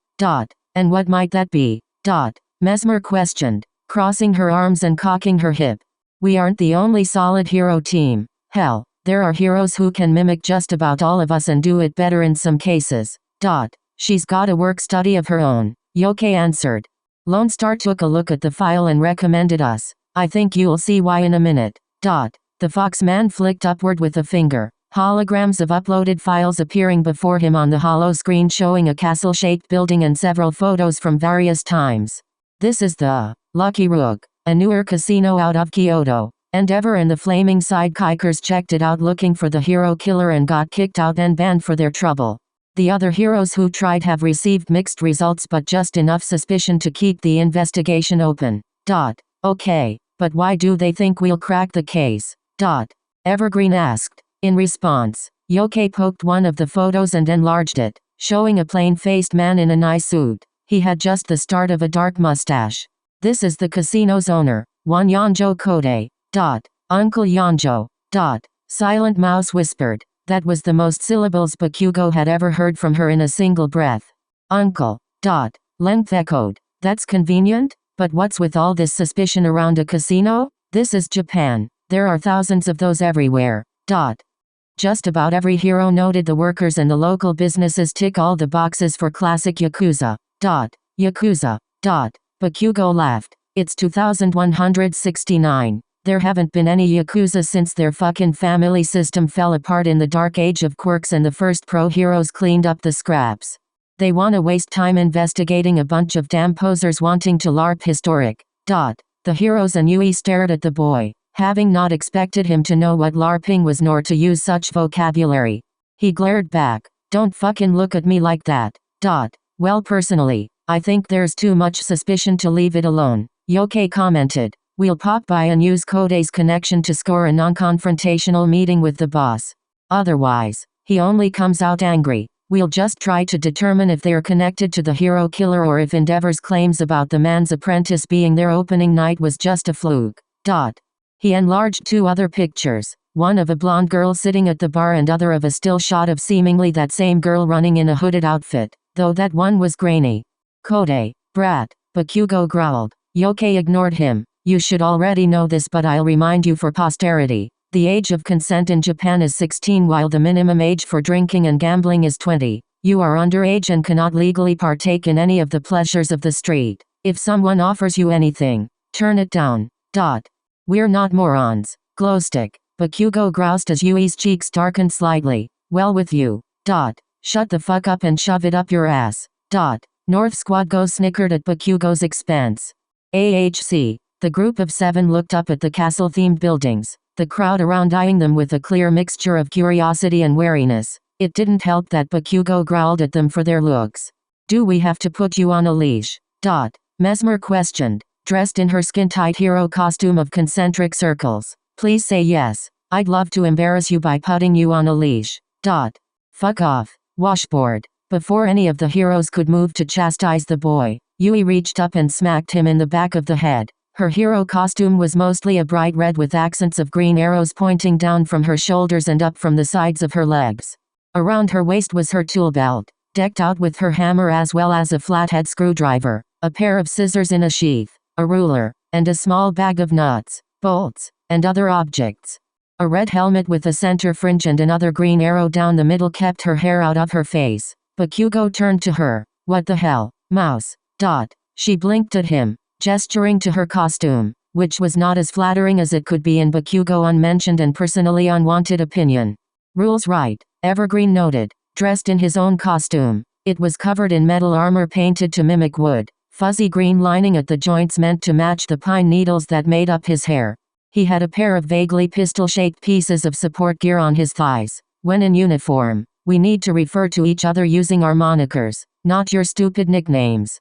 And what might that be? Mesmer questioned, crossing her arms and cocking her hip. We aren't the only solid hero team. Hell, there are heroes who can mimic just about all of us and do it better in some cases. She's got a work study of her own, Yosuke answered. Lone Star took a look at the file and recommended us. I think you'll see why in a minute. The Foxman flicked upward with a finger. Holograms of uploaded files appearing before him on the hollow screen showing a castle-shaped building and several photos from various times. This is the Lucky Rook, a newer casino out of Kyoto. Endeavor and the Flaming Sidekikers checked it out looking for the hero killer and got kicked out and banned for their trouble. The other heroes who tried have received mixed results but just enough suspicion to keep the investigation open. Okay, but why do they think we'll crack the case? Evergreen asked. In response, Yosuke poked one of the photos and enlarged it, showing a plain-faced man in a nice suit. He had just the start of a dark mustache. This is the casino's owner, one Yonjo Kode. Uncle Yonjo. Silent Mouse whispered. That was the most syllables Bakugo had ever heard from her in a single breath. Uncle. Length echoed. That's convenient, but what's with all this suspicion around a casino? This is Japan. There are thousands of those everywhere. Just about every hero noted the workers and the local businesses tick all the boxes for classic Yakuza. Yakuza. Bakugo laughed. It's 2169. There haven't been any Yakuza since their fucking family system fell apart in the dark age of quirks and the first pro heroes cleaned up the scraps. They wanna waste time investigating a bunch of damn posers wanting to LARP historic. The heroes and Yui stared at the boy, having not expected him to know what LARPing was nor to use such vocabulary. He glared back. Don't fucking look at me like that. Well, personally, I think there's too much suspicion to leave it alone, Yosuke commented. We'll pop by and use Kode's connection to score a non-confrontational meeting with the boss. Otherwise, he only comes out angry. We'll just try to determine if they're connected to the hero killer or if Endeavor's claims about the man's apprentice being there opening night was just a fluke. He enlarged two other pictures, one of a blonde girl sitting at the bar and other of a still shot of seemingly that same girl running in a hooded outfit, though that one was grainy. Kode, brat, Bakugo growled. Yosuke ignored him. You should already know this, but I'll remind you for posterity. The age of consent in Japan is 16 while the minimum age for drinking and gambling is 20. You are underage and cannot legally partake in any of the pleasures of the street. If someone offers you anything, turn it down. We're not morons. Glowstick. Bakugo groused as Yui's cheeks darkened slightly. Well with you. Shut the fuck up and shove it up your ass. North Squad Go snickered at Bakugo's expense. AHC. The group of 7 looked up at the castle-themed buildings, the crowd around eyeing them with a clear mixture of curiosity and wariness. It didn't help that Bakugo growled at them for their looks. Do we have to put you on a leash? Mesmer questioned, dressed in her skin-tight hero costume of concentric circles. Please say yes. I'd love to embarrass you by putting you on a leash. Fuck off. Washboard. Before any of the heroes could move to chastise the boy, Yui reached up and smacked him in the back of the head. Her hero costume was mostly a bright red with accents of green arrows pointing down from her shoulders and up from the sides of her legs. Around her waist was her tool belt, decked out with her hammer as well as a flathead screwdriver, a pair of scissors in a sheath, a ruler, and a small bag of nuts, bolts, and other objects. A red helmet with a center fringe and another green arrow down the middle kept her hair out of her face. Bakugo turned to her. What the hell, mouse? She blinked at him, gesturing to her costume, which was not as flattering as it could be in Bakugo unmentioned and personally unwanted opinion. Rules right, Evergreen noted, dressed in his own costume. It was covered in metal armor painted to mimic wood, fuzzy green lining at the joints meant to match the pine needles that made up his hair. He had a pair of vaguely pistol-shaped pieces of support gear on his thighs. When in uniform, we need to refer to each other using our monikers, not your stupid nicknames.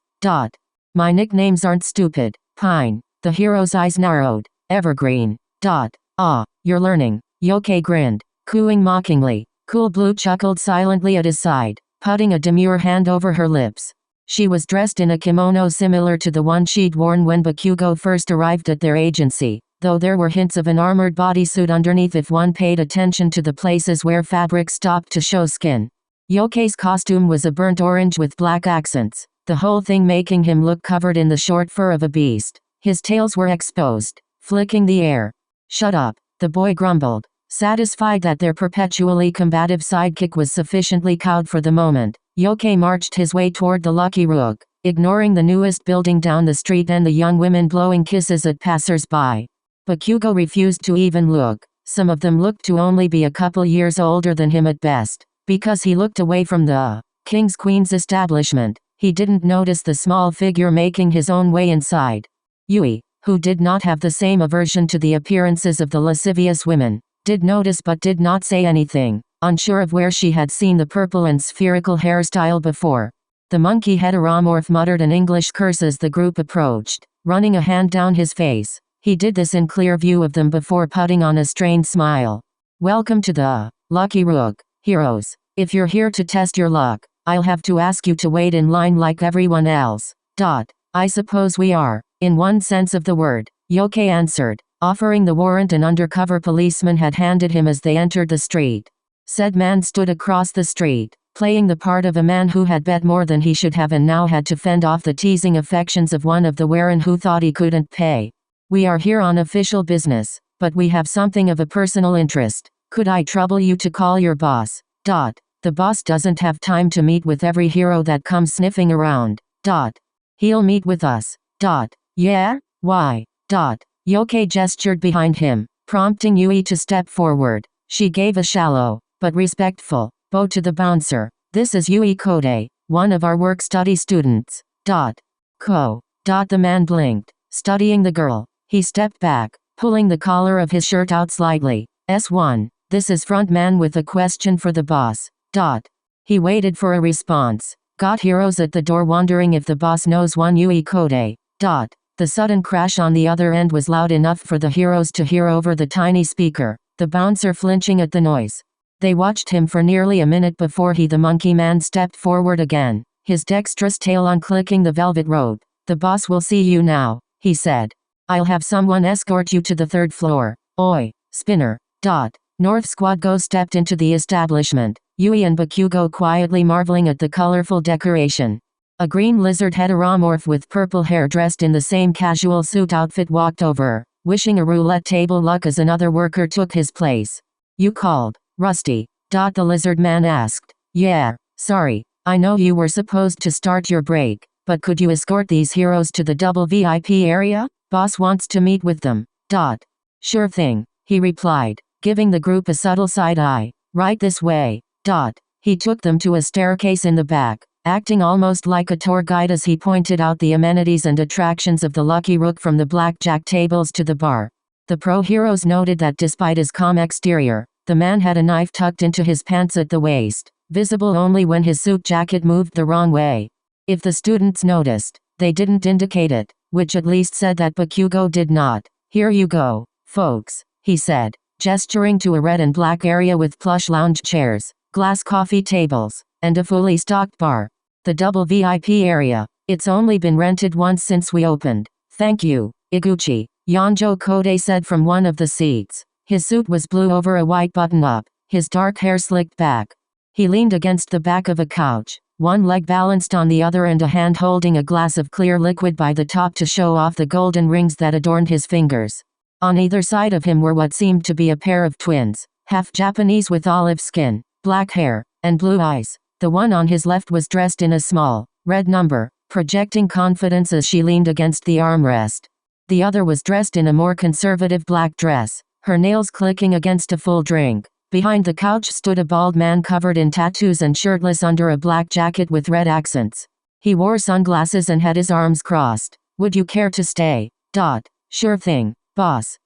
My nicknames aren't stupid. Pine. The hero's eyes narrowed. Evergreen. You're learning. Yokai grinned, cooing mockingly. Cool Blue chuckled silently at his side, putting a demure hand over her lips. She was dressed in a kimono similar to the one she'd worn when Bakugo first arrived at their agency, though there were hints of an armored bodysuit underneath if one paid attention to the places where fabric stopped to show skin. Yokei's costume was a burnt orange with black accents, the whole thing making him look covered in the short fur of a beast. His tails were exposed, flicking the air. Shut up, the boy grumbled, satisfied that their perpetually combative sidekick was sufficiently cowed for the moment. Yokai marched his way toward the Lucky Rook, ignoring the newest building down the street and the young women blowing kisses at passers-by. Bakugo refused to even look. Some of them looked to only be a couple years older than him at best. Because he looked away from the King's Queen's establishment, he didn't notice the small figure making his own way inside. Yui, who did not have the same aversion to the appearances of the lascivious women, did notice but did not say anything, unsure of where she had seen the purple and spherical hairstyle before. The monkey heteromorph muttered an English curse as the group approached, running a hand down his face. He did this in clear view of them before putting on a strained smile. Welcome to the Lucky Rook, heroes. If you're here to test your luck, I'll have to ask you to wait in line like everyone else. I suppose we are, in one sense of the word, Yokai answered, offering the warrant an undercover policeman had handed him as they entered the street. Said man stood across the street, playing the part of a man who had bet more than he should have and now had to fend off the teasing affections of one of the Warren who thought he couldn't pay. We are here on official business, but we have something of a personal interest. Could I trouble you to call your boss? The boss doesn't have time to meet with every hero that comes sniffing around. He'll meet with us. Yeah? Why? Yokai gestured behind him, prompting Yui to step forward. She gave a shallow, but respectful, bow to the bouncer. This is Yui Kode, one of our work-study students. The man blinked, studying the girl. He stepped back, pulling the collar of his shirt out slightly. S1, this is front man with a question for the boss. He waited for a response. Got heroes at the door wondering if the boss knows one Yui Kode. The sudden crash on the other end was loud enough for the heroes to hear over the tiny speaker, the bouncer flinching at the noise. They watched him for nearly a minute before the monkey man stepped forward again, his dexterous tail unclicking the velvet robe. The boss will see you now, he said. I'll have someone escort you to the third floor. Oi, spinner. North Squad Go stepped into the establishment, Yui and Bakugo quietly marveling at the colorful decoration. A green lizard heteromorph with purple hair dressed in the same casual suit outfit walked over, wishing a roulette table luck as another worker took his place. You called, Rusty? The lizard man asked. Yeah, sorry, I know you were supposed to start your break, but could you escort these heroes to the double VIP area? Boss wants to meet with them. Sure thing, he replied, giving the group a subtle side eye. Right this way. He took them to a staircase in the back, acting almost like a tour guide as he pointed out the amenities and attractions of the Lucky Rook from the blackjack tables to the bar. The pro heroes noted that despite his calm exterior, the man had a knife tucked into his pants at the waist, visible only when his suit jacket moved the wrong way. If the students noticed, They didn't indicate it, which at least said that Bakugo did not. Here you go, folks, he said, gesturing to a red and black area with plush lounge chairs, glass coffee tables, and a fully stocked bar. The double VIP area. It's only been rented once since we opened. Thank you, Iguchi, Yonjo Kode said from one of the seats. His suit was blue over a white button-up, his dark hair slicked back. He leaned against the back of a couch, one leg balanced on the other and a hand holding a glass of clear liquid by the top to show off the golden rings that adorned his fingers. On either side of him were what seemed to be a pair of twins, half Japanese with olive skin, black hair, and blue eyes. The one on his left was dressed in a small, red number, projecting confidence as she leaned against the armrest. The other was dressed in a more conservative black dress, her nails clicking against a full drink. Behind the couch stood a bald man covered in tattoos and shirtless under a black jacket with red accents. He wore sunglasses and had his arms crossed. Would you care to stay? Sure thing, boss.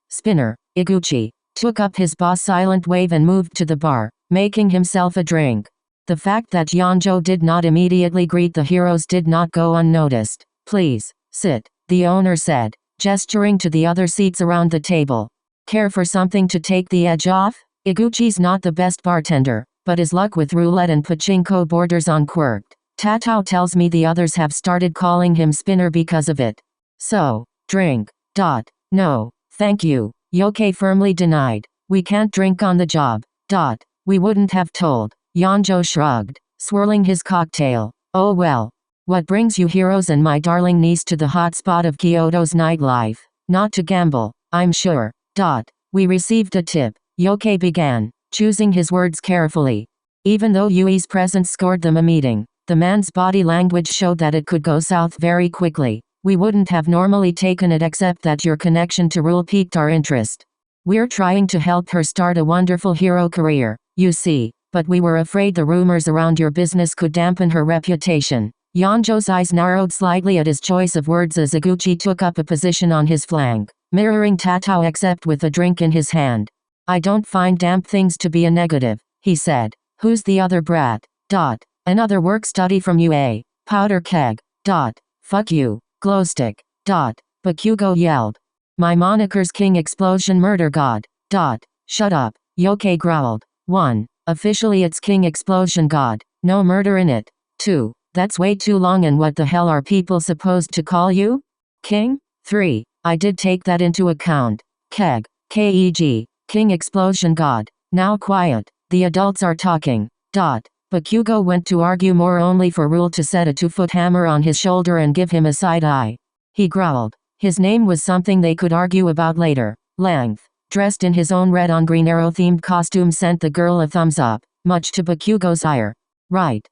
Spinner, Iguchi, took up his boss' silent wave and moved to the bar, making himself a drink. The fact that Yonjo did not immediately greet the heroes did not go unnoticed. Please, sit, the owner said, gesturing to the other seats around the table. Care for something to take the edge off? Iguchi's not the best bartender, but his luck with roulette and pachinko borders on quirked. Tatao tells me the others have started calling him Spinner because of it. So, drink. No, thank you, Yoke firmly denied. We can't drink on the job. We wouldn't have told. Yonjo shrugged, swirling his cocktail. Oh well. What brings you heroes and my darling niece to the hot spot of Kyoto's nightlife? Not to gamble, I'm sure. We received a tip. Yoke began, choosing his words carefully. Even though Yui's presence scored them a meeting, the man's body language showed that it could go south very quickly. We wouldn't have normally taken it except that your connection to Rule piqued our interest. We're trying to help her start a wonderful hero career, you see, but we were afraid the rumors around your business could dampen her reputation. Yonjo's eyes narrowed slightly at his choice of words as Iguchi took up a position on his flank, mirroring Tatao except with a drink in his hand. I don't find damp things to be a negative, he said. Who's the other brat? Another work study from UA. Powder keg. Fuck you, glowstick. Bakugo yelled. My moniker's King Explosion Murder God. Shut up, Yoke growled. 1. Officially it's King Explosion God. No murder in it. 2. That's way too long and what the hell are people supposed to call you? King? 3. I did take that into account. Keg. K-E-G. King Explosion God. Now quiet. The adults are talking. Bakugo went to argue more only for Rule to set a 2-foot hammer on his shoulder and give him a side eye. He growled. His name was something they could argue about later. Length. Dressed in his own red on green arrow themed costume sent the girl a thumbs up, much to Bakugo's ire. Right.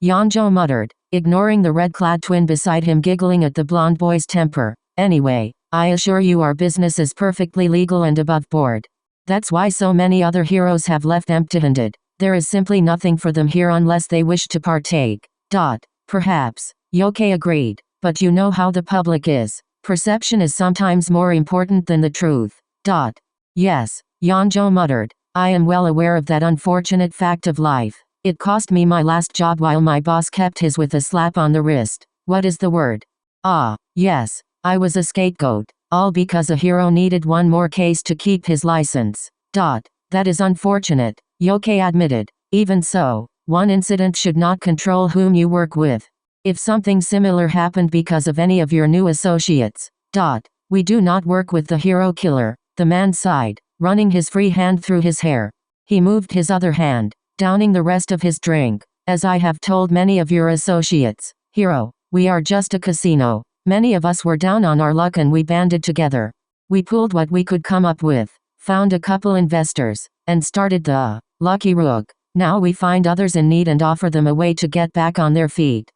Yonjo muttered, ignoring the red-clad twin beside him giggling at the blonde boy's temper. Anyway, I assure you our business is perfectly legal and above board. That's why so many other heroes have left empty-handed. There is simply nothing for them here unless they wish to partake. Perhaps, Yoke agreed, but you know how the public is. Perception is sometimes more important than the truth. Yes, Yonjo muttered. I am well aware of that unfortunate fact of life. It cost me my last job while my boss kept his with a slap on the wrist. What is the word? Yes, I was a scapegoat. All because a hero needed one more case to keep his license. That is unfortunate, Yoke admitted. Even so, one incident should not control whom you work with. If something similar happened because of any of your new associates. We do not work with the hero killer, the man sighed, running his free hand through his hair. He moved his other hand, downing the rest of his drink. As I have told many of your associates, hero, we are just a casino. Many of us were down on our luck and we banded together. We pooled what we could come up with, found a couple investors, and started the Lucky Rook. Now we find others in need and offer them a way to get back on their feet.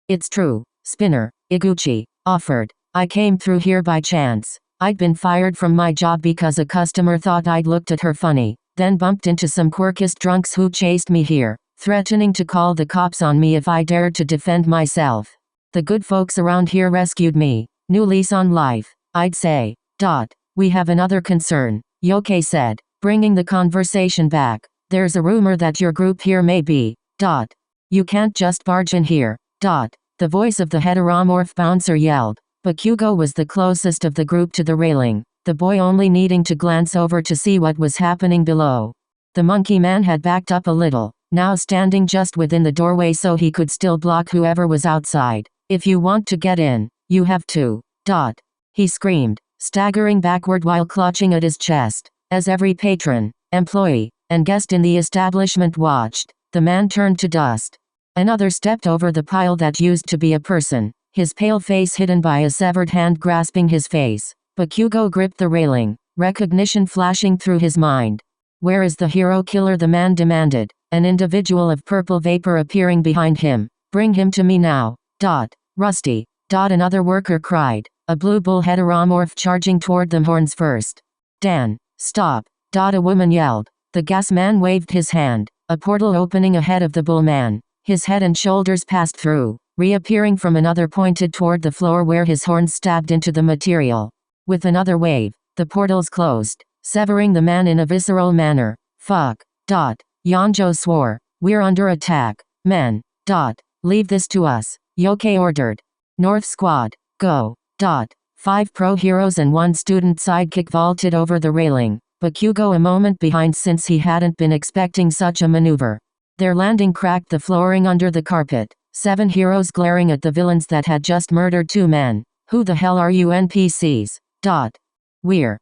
It's true, Spinner, Iguchi offered. I came through here by chance. I'd been fired from my job because a customer thought I'd looked at her funny, then bumped into some quirkist drunks who chased me here, threatening to call the cops on me if I dared to defend myself. The good folks around here rescued me. New lease on life, I'd say. We have another concern, Yoke said, bringing the conversation back. There's a rumor that your group here may be. You can't just barge in here. The the voice of the heteromorph bouncer yelled. Bakugo was the closest of the group to the railing, the boy only needing to glance over to see what was happening below. The monkey man had backed up a little, now standing just within the doorway so he could still block whoever was outside. If you want to get in, you have to. He screamed, staggering backward while clutching at his chest. As every patron, employee, and guest in the establishment watched, the man turned to dust. Another stepped over the pile that used to be a person, his pale face hidden by a severed hand grasping his face. Bakugo gripped the railing, recognition flashing through his mind. Where is the hero killer? The man demanded, an individual of purple vapor appearing behind him. Bring him to me now. Rusty. Another worker cried, a blue bull heteromorph charging toward them horns first. Dan, stop. A woman yelled. The gas man waved his hand, a portal opening ahead of the bull man. His head and shoulders passed through, reappearing from another pointed toward the floor where his horns stabbed into the material. With another wave, the portals closed, severing the man in a visceral manner. Fuck. Yonjo swore, we're under attack. Men. Leave this to us. Yoke ordered. North Squad, go. 5 pro heroes and 1 student sidekick vaulted over the railing, Bakugo a moment behind since he hadn't been expecting such a maneuver. Their landing cracked the flooring under the carpet, 7 heroes glaring at the villains that had just murdered 2 men. Who the hell are you NPCs? We're.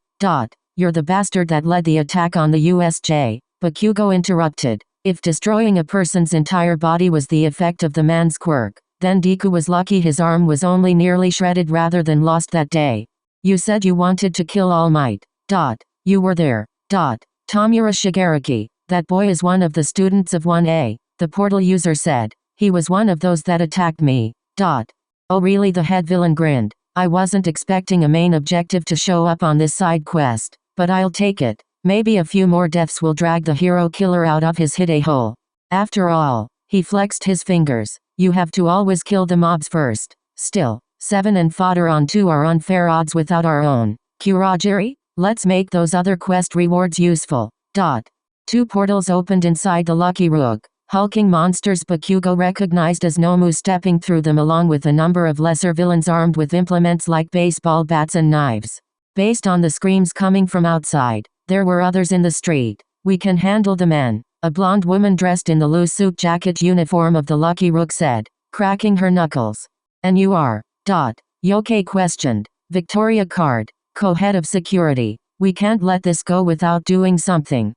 You're the bastard that led the attack on the USJ, Bakugo interrupted. If destroying a person's entire body was the effect of the man's quirk, then Deku was lucky his arm was only nearly shredded rather than lost that day. You said you wanted to kill All Might. You were there. Tomura Shigaraki, that boy is one of the students of 1A, the portal user said. He was one of those that attacked me. Oh really? The head villain grinned. I wasn't expecting a main objective to show up on this side quest, but I'll take it. Maybe a few more deaths will drag the hero killer out of his hidey hole. After all, he flexed his fingers. You have to always kill the mobs first. Still, 7 and fodder on 2 are unfair odds without our own. Kurajiri? Let's make those other quest rewards useful. 2 portals opened inside the Lucky Rook. Hulking monsters Bakugo recognized as Nomu stepping through them along with a number of lesser villains armed with implements like baseball bats and knives. Based on the screams coming from outside, there were others in the street. We can handle the men, a blonde woman dressed in the loose suit jacket uniform of the Lucky Rook said, cracking her knuckles. And you are. Yoke questioned. Victoria Card, co-head of security. We can't let this go without doing something.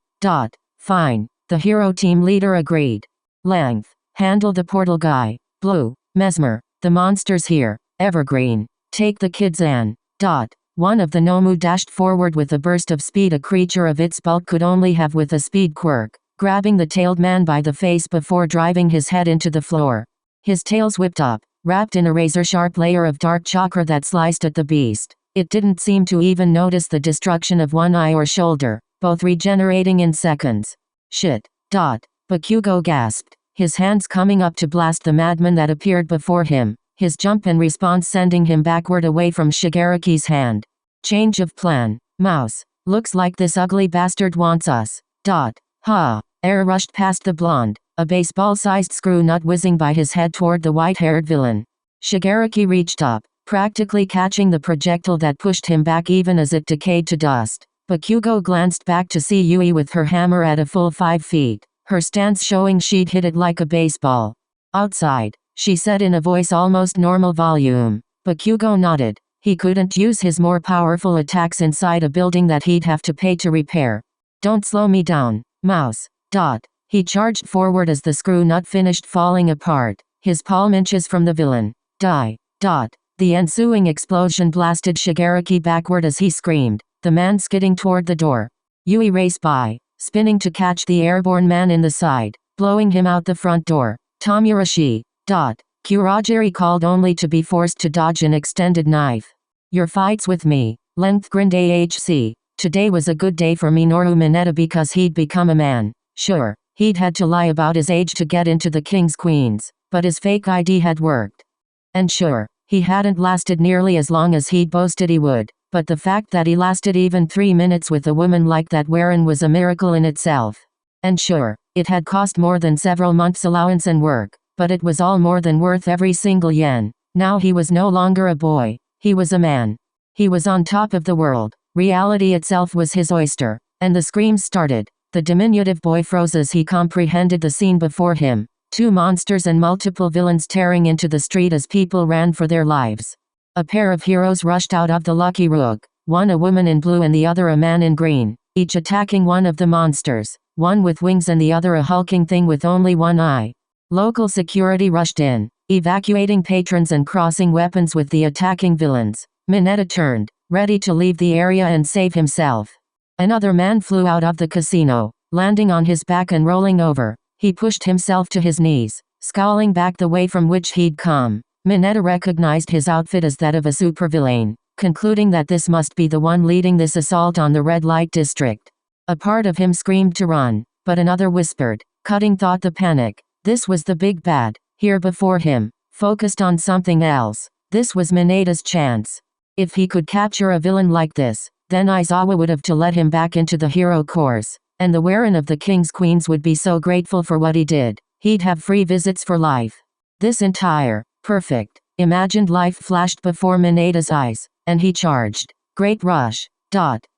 Fine. The hero team leader agreed. Length. Handle the portal guy. Blue. Mesmer. The monster's here. Evergreen. Take the kids and. One of the Nomu dashed forward with a burst of speed a creature of its bulk could only have with a speed quirk, grabbing the tailed man by the face before driving his head into the floor. His tails whipped up, wrapped in a razor-sharp layer of dark chakra that sliced at the beast. It didn't seem to even notice the destruction of one eye or shoulder, both regenerating in seconds. Shit. Bakugo gasped, his hands coming up to blast the madman that appeared before him, his jump and response sending him backward away from Shigaraki's hand. Change of plan. Mouse. Looks like this ugly bastard wants us. Air rushed past the blonde, a baseball-sized screw nut whizzing by his head toward the white-haired villain. Shigaraki reached up, practically catching the projectile that pushed him back even as it decayed to dust. Bakugo glanced back to see Yui with her hammer at a full 5 feet, her stance showing she'd hit it like a baseball. Outside, she said in a voice almost normal volume. Bakugo nodded. He couldn't use his more powerful attacks inside a building that he'd have to pay to repair. Don't slow me down, mouse. He charged forward as the screw nut finished falling apart, his palm inches from the villain. Die. The ensuing explosion blasted Shigaraki backward as he screamed, the man skidding toward the door. Yui raced by, spinning to catch the airborne man in the side, blowing him out the front door. Tomurashi. Kurajiri called only to be forced to dodge an extended knife. Your fights with me. Length grinned AHC. Today was a good day for Minoru Mineta because he'd become a man. Sure, he'd had to lie about his age to get into the King's Queens, but his fake ID had worked. And sure, he hadn't lasted nearly as long as he'd boasted he would, but the fact that he lasted even 3 minutes with a woman like that Warren was a miracle in itself. And sure, it had cost more than several months' allowance and work, But it was all more than worth every single yen. Now he was no longer a boy. He was a man. He was on top of the world. Reality itself was his oyster. And the screams started. The diminutive boy froze as he comprehended the scene before him. 2 monsters and multiple villains tearing into the street as people ran for their lives. A pair of heroes rushed out of the Lucky Rook. One a woman in blue and the other a man in green, each attacking one of the monsters. One with wings and the other a hulking thing with only one eye. Local security rushed in, evacuating patrons and crossing weapons with the attacking villains. Mineta turned, ready to leave the area and save himself. Another man flew out of the casino, landing on his back and rolling over. He pushed himself to his knees, scowling back the way from which he'd come. Mineta recognized his outfit as that of a supervillain, concluding that this must be the one leading this assault on the red light district. A part of him screamed to run, but another whispered, cutting thought the panic. This was the big bad, here before him, focused on something else. This was Mineta's chance. If he could capture a villain like this, then Aizawa would have to let him back into the hero course, and the Warren of the King's Queens would be so grateful for what he did. He'd have free visits for life. This entire, perfect, imagined life flashed before Mineta's eyes, and he charged. Great rush.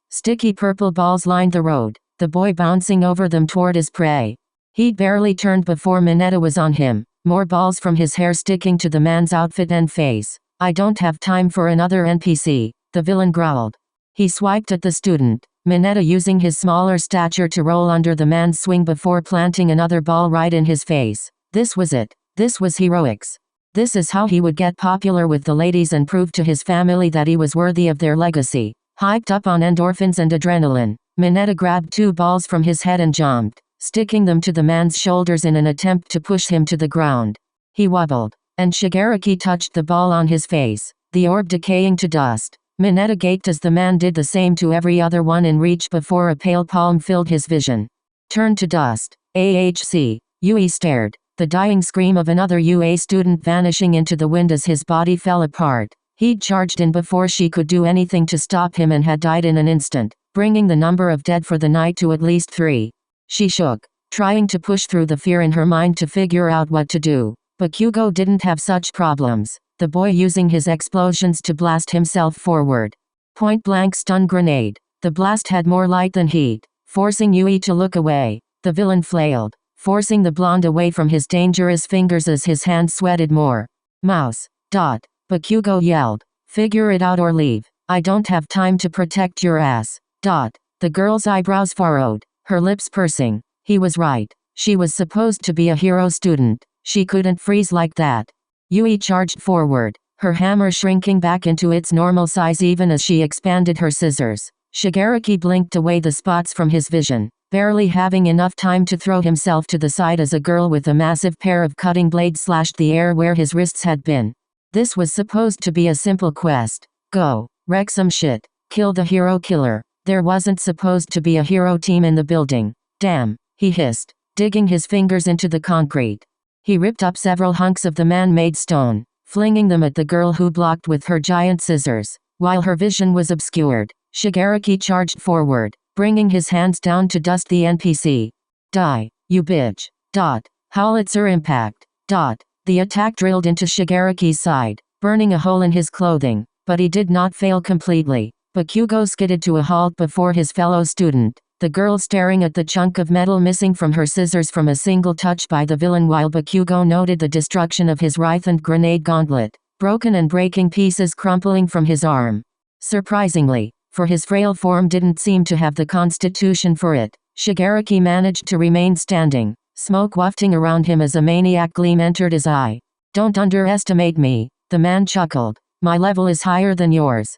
Sticky purple balls lined the road, the boy bouncing over them toward his prey. He'd barely turned before Mineta was on him, more balls from his hair sticking to the man's outfit and face. I don't have time for another NPC, the villain growled. He swiped at the student, Mineta using his smaller stature to roll under the man's swing before planting another ball right in his face. This was it. This was heroics. This is how he would get popular with the ladies and prove to his family that he was worthy of their legacy. Hyped up on endorphins and adrenaline, Mineta grabbed 2 balls from his head and jumped, sticking them to the man's shoulders in an attempt to push him to the ground. He wobbled, and Shigaraki touched the ball on his face, the orb decaying to dust. Mineta gaped as the man did the same to every other one in reach before a pale palm filled his vision. Turned to dust. AHC. Yui stared, the dying scream of another UA student vanishing into the wind as his body fell apart. He'd charged in before she could do anything to stop him and had died in an instant, bringing the number of dead for the night to at least 3. She shook, trying to push through the fear in her mind to figure out what to do. But Kyugo didn't have such problems. The boy using his explosions to blast himself forward. Point-blank stun grenade. The blast had more light than heat, forcing Yui to look away. The villain flailed, forcing the blonde away from his dangerous fingers as his hand sweated more. Mouse. But Kyugo yelled, figure it out or leave. I don't have time to protect your ass. The girl's eyebrows furrowed, her lips pursing. He was right. She was supposed to be a hero student. She couldn't freeze like that. Yui charged forward, her hammer shrinking back into its normal size even as she expanded her scissors. Shigaraki blinked away the spots from his vision, barely having enough time to throw himself to the side as a girl with a massive pair of cutting blades slashed the air where his wrists had been. This was supposed to be a simple quest. Go, wreck some shit, kill the hero killer. There wasn't supposed to be a hero team in the building. Damn, he hissed, digging his fingers into the concrete. He ripped up several hunks of the man-made stone, flinging them at the girl who blocked with her giant scissors. While her vision was obscured, Shigaraki charged forward, bringing his hands down to dust the NPC. Die, you bitch. Howitzer impact. The attack drilled into Shigaraki's side, burning a hole in his clothing, but he did not fail completely. Bakugo skidded to a halt before his fellow student, the girl staring at the chunk of metal missing from her scissors from a single touch by the villain while Bakugo noted the destruction of his rifle grenade gauntlet, broken and breaking pieces crumpling from his arm. Surprisingly, for his frail form didn't seem to have the constitution for it, Shigaraki managed to remain standing, smoke wafting around him as a maniac gleam entered his eye. Don't underestimate me, the man chuckled. My level is higher than yours.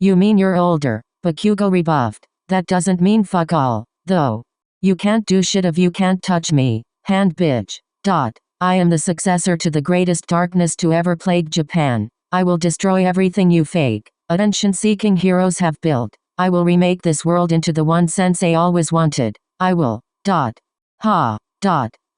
You mean you're older, Bakugo rebuffed. That doesn't mean fuck all, though. You can't do shit if you can't touch me, hand bitch. I am the successor to the greatest darkness to ever plague Japan. I will destroy everything you fake, attention-seeking heroes have built. I will remake this world into the one Sensei always wanted. I will.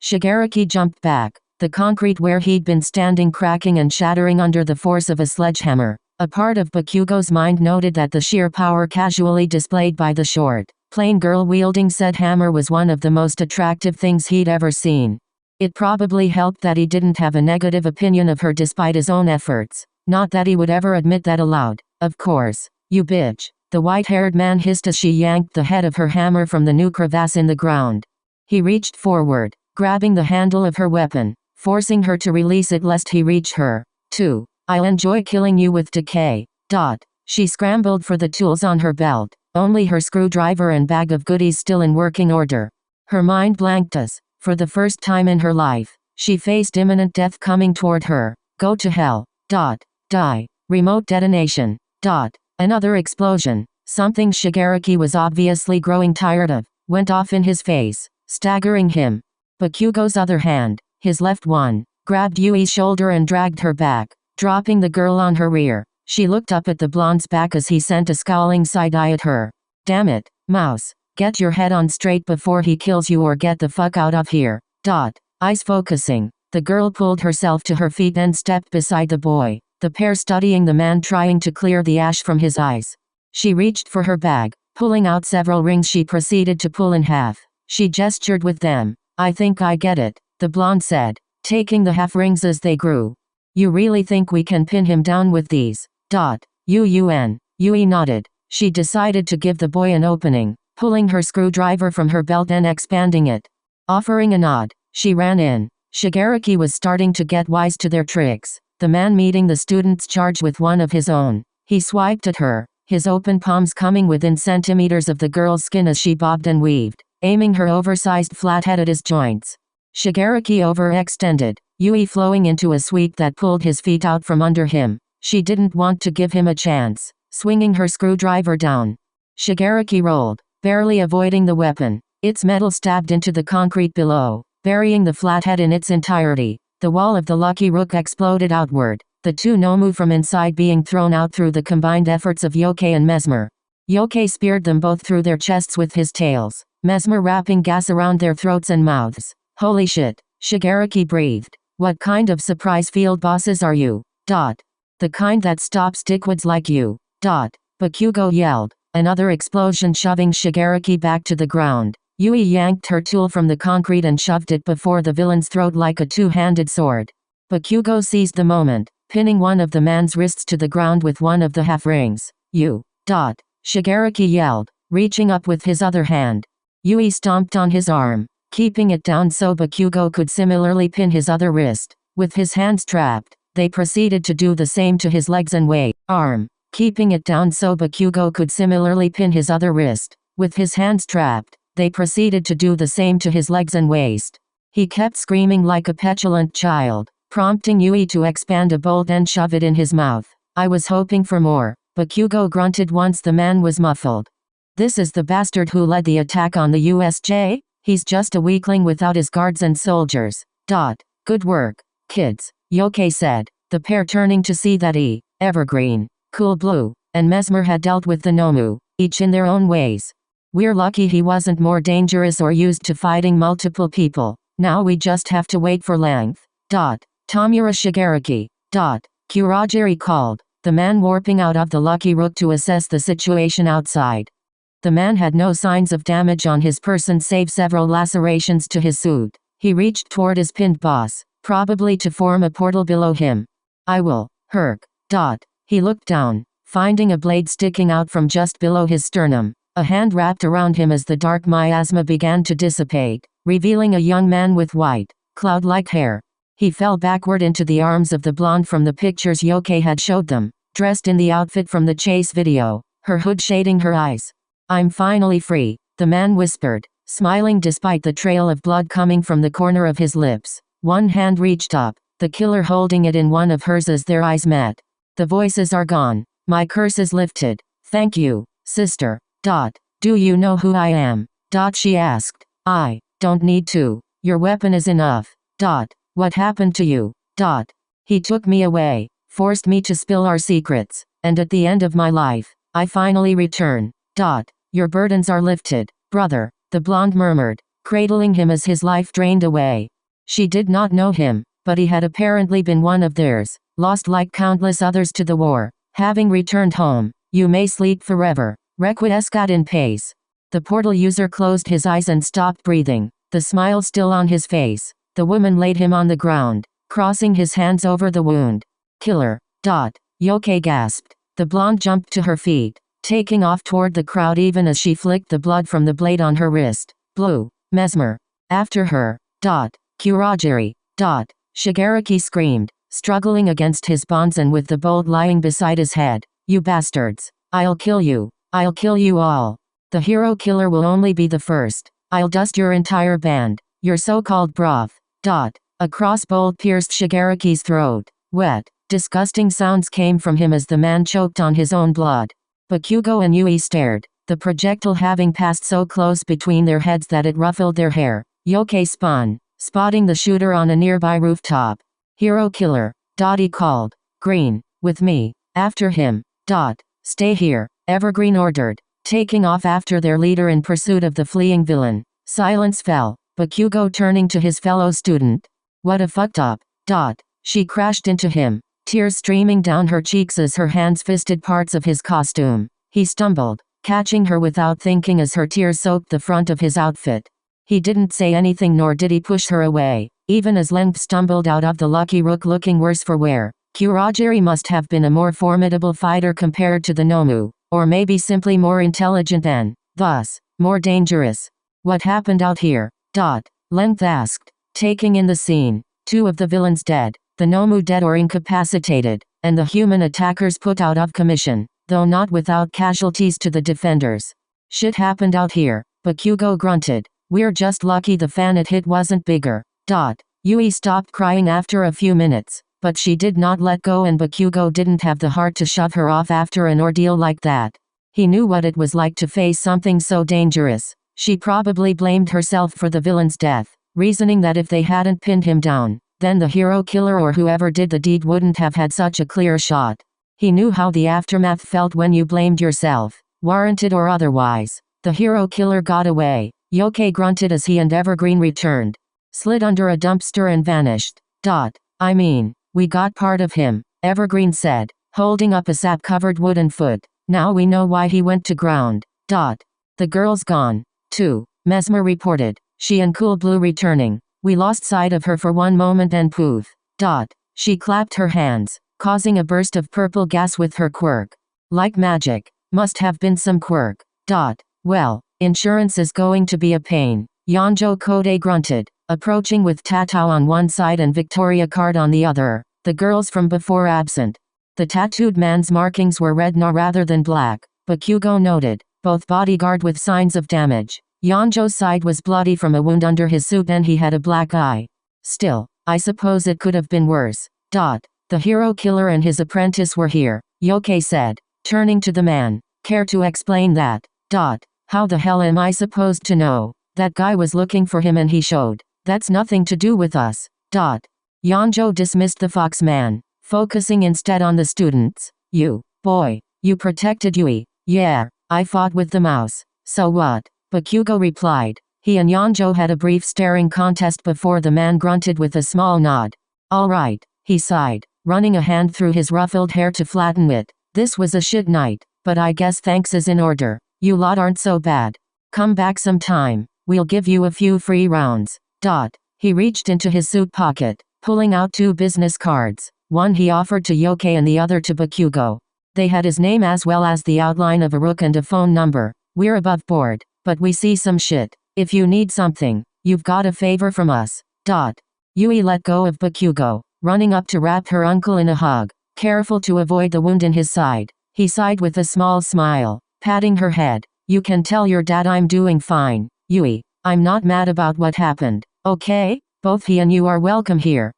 Shigaraki jumped back, the concrete where he'd been standing cracking and shattering under the force of a sledgehammer. A part of Bakugo's mind noted that the sheer power casually displayed by the short, plain girl wielding said hammer was one of the most attractive things he'd ever seen. It probably helped that he didn't have a negative opinion of her despite his own efforts. Not that he would ever admit that aloud. Of course. You bitch. The white-haired man hissed as she yanked the head of her hammer from the new crevasse in the ground. He reached forward, grabbing the handle of her weapon, forcing her to release it lest he reach her. 2. I'll enjoy killing you with decay. She scrambled for the tools on her belt, only her screwdriver and bag of goodies still in working order. Her mind blanked as, for the first time in her life, she faced imminent death coming toward her. Go to hell. Die. Remote detonation. Another explosion, something Shigaraki was obviously growing tired of, went off in his face, staggering him. Bakugo's other hand, his left one, grabbed Yui's shoulder and dragged her back, dropping the girl on her rear. She looked up at the blonde's back as he sent a scowling side eye at her. Damn it, mouse. Get your head on straight before he kills you or get the fuck out of here. Eyes focusing, the girl pulled herself to her feet and stepped beside the boy, the pair studying the man trying to clear the ash from his eyes. She reached for her bag, pulling out several rings she proceeded to pull in half. She gestured with them. I think I get it, the blonde said, taking the half rings as they grew. You really think we can pin him down with these? Yui nodded. She decided to give the boy an opening, pulling her screwdriver from her belt and expanding it. Offering a nod, she ran in. Shigaraki was starting to get wise to their tricks, the man meeting the student's charge with one of his own. He swiped at her, his open palms coming within centimeters of the girl's skin as she bobbed and weaved, aiming her oversized flathead at his joints. Shigaraki overextended, Yui flowing into a sweep that pulled his feet out from under him. She didn't want to give him a chance, swinging her screwdriver down. Shigaraki rolled, barely avoiding the weapon. Its metal stabbed into the concrete below, burying the flathead in its entirety. The wall of the Lucky Rook exploded outward, the two Nomu from inside being thrown out through the combined efforts of Yokai and Mesmer. Yokai speared them both through their chests with his tails, Mesmer wrapping gas around their throats and mouths. Holy shit, Shigaraki breathed. What kind of surprise field bosses are you? The kind that stops dickwads like you. Bakugo yelled. Another explosion shoving Shigaraki back to the ground. Yui yanked her tool from the concrete and shoved it before the villain's throat like a two-handed sword. Bakugo seized the moment, pinning one of the man's wrists to the ground with one of the half rings. You. Shigaraki yelled, reaching up with his other hand. Yui stomped on his arm, keeping it down so Bakugo could similarly pin his other wrist. With his hands trapped, they proceeded to do the same to his legs and arm, keeping it down so Bakugo could similarly pin his other wrist. With his hands trapped, they proceeded to do the same to his legs and waist. He kept screaming like a petulant child, prompting Yui to expand a bolt and shove it in his mouth. I was hoping for more, Bakugo grunted once the man was muffled. This is the bastard who led the attack on the USJ? He's just a weakling without his guards and soldiers. Good work, kids, Yokai said, the pair turning to see that Evergreen, Cool Blue, and Mesmer had dealt with the Nomu, each in their own ways. We're lucky he wasn't more dangerous or used to fighting multiple people. Now we just have to wait for length. Tomura Shigaraki. Kurajiri called, the man warping out of the Lucky Rook to assess the situation outside. The man had no signs of damage on his person save several lacerations to his suit. He reached toward his pinned boss, probably to form a portal below him. I will, Herc. He looked down, finding a blade sticking out from just below his sternum. A hand wrapped around him as the dark miasma began to dissipate, revealing a young man with white, cloud-like hair. He fell backward into the arms of the blonde from the pictures Yokai had showed them, dressed in the outfit from the chase video, her hood shading her eyes. I'm finally free, the man whispered, smiling despite the trail of blood coming from the corner of his lips. One hand reached up, the killer holding it in one of hers as their eyes met. The voices are gone. My curse is lifted. Thank you, sister. Do you know who I am? She asked. I don't need to. Your weapon is enough. What happened to you? He took me away, forced me to spill our secrets, and at the end of my life, I finally return. Your burdens are lifted, brother, the blonde murmured, cradling him as his life drained away. She did not know him, but he had apparently been one of theirs, lost like countless others to the war. Having returned home, you may sleep forever. Requiescat in pace. The portal user closed his eyes and stopped breathing, the smile still on his face. The The woman laid him on the ground, crossing his hands over the wound. Killer. Yoke gasped. The blonde jumped to her feet, taking off toward the crowd even as she flicked the blood from the blade on her wrist. Blue. Mesmer. After her. Kurogiri. Shigaraki screamed, struggling against his bonds and with the bolt lying beside his head. You bastards. I'll kill you. I'll kill you all. The hero killer will only be the first. I'll dust your entire band. Your so-called broth. A crossbolt pierced Shigaraki's throat. Wet, disgusting sounds came from him as the man choked on his own blood. Bakugo and Yui stared, the projectile having passed so close between their heads that it ruffled their hair. Yoke spun, spotting the shooter on a nearby rooftop. Hero killer. He called. Green, with me. After him. Stay here, Evergreen ordered, taking off after their leader in pursuit of the fleeing villain. Silence fell, Bakugo turning to his fellow student. What a fucked up. She crashed into him, tears streaming down her cheeks as her hands fisted parts of his costume. He stumbled, catching her without thinking as her tears soaked the front of his outfit. He didn't say anything nor did he push her away, even as Length stumbled out of the Lucky Rook looking worse for wear. Kurogiri must have been a more formidable fighter compared to the Nomu, or maybe simply more intelligent and, thus, more dangerous. What happened out here? Length asked, taking in the scene. 2 of the villains dead, the Nomu dead or incapacitated, and the human attackers put out of commission, though not without casualties to the defenders. Shit happened out here, Bakugo grunted. We're just lucky the fan it hit wasn't bigger. Yui stopped crying after a few minutes, but she did not let go and Bakugo didn't have the heart to shove her off after an ordeal like that. He knew what it was like to face something so dangerous. She probably blamed herself for the villain's death, reasoning that if they hadn't pinned him down, then the hero killer or whoever did the deed wouldn't have had such a clear shot. He knew how the aftermath felt when you blamed yourself, warranted or otherwise. The hero killer got away, Yoke grunted as he and Evergreen returned. Slid under a dumpster and vanished. I mean, we got part of him, Evergreen said, holding up a sap-covered wooden foot. Now we know why he went to ground. The girl's gone, too, Mesmer reported, she and Cool Blue returning. We lost sight of her for one moment and poof. She clapped her hands, causing a burst of purple gas with her quirk. Like magic, must have been some quirk. Well, insurance is going to be a pain, Yonjo Kode grunted, approaching with Tatao on one side and Victoria Card on the other, the girls from before absent. The tattooed man's markings were red rather than black, Bakugo noted, both bodyguard with signs of damage. Yonjo's side was bloody from a wound under his suit and he had a black eye. Still, I suppose it could have been worse. The hero killer and his apprentice were here, Yoke said, turning to the man. Care to explain that? How the hell am I supposed to know? That guy was looking for him and he showed. That's nothing to do with us. Yonjo dismissed the fox man, focusing instead on the students. You protected Yui. Yeah, I fought with the mouse. So what? Bakugo replied. He and Yonjo had a brief staring contest before the man grunted with a small nod. All right, he sighed, running a hand through his ruffled hair to flatten it. This was a shit night, but I guess thanks is in order. You lot aren't so bad. Come back sometime. We'll give you a few free rounds. He reached into his suit pocket, pulling out 2 business cards. One he offered to Yoke and the other to Bakugo. They had his name as well as the outline of a rook and a phone number. We're above board, but we see some shit. If you need something, you've got a favor from us. Yui let go of Bakugo, running up to wrap her uncle in a hug, careful to avoid the wound in his side. He sighed with a small smile, patting her head. You can tell your dad I'm doing fine, Yui. I'm not mad about what happened, okay? Both he and you are welcome here.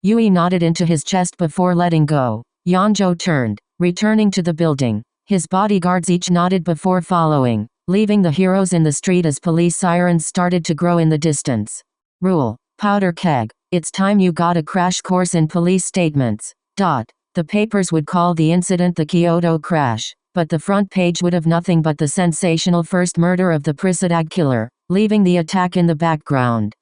Yui nodded into his chest before letting go. Yonjo turned, returning to the building. His bodyguards each nodded before following, leaving the heroes in the street as police sirens started to grow in the distance. Rule, Powder Keg, it's time you got a crash course in police statements. The papers would call the incident the Kyoto crash, but the front page would have nothing but the sensational first murder of the Prisidag killer, leaving the attack in the background.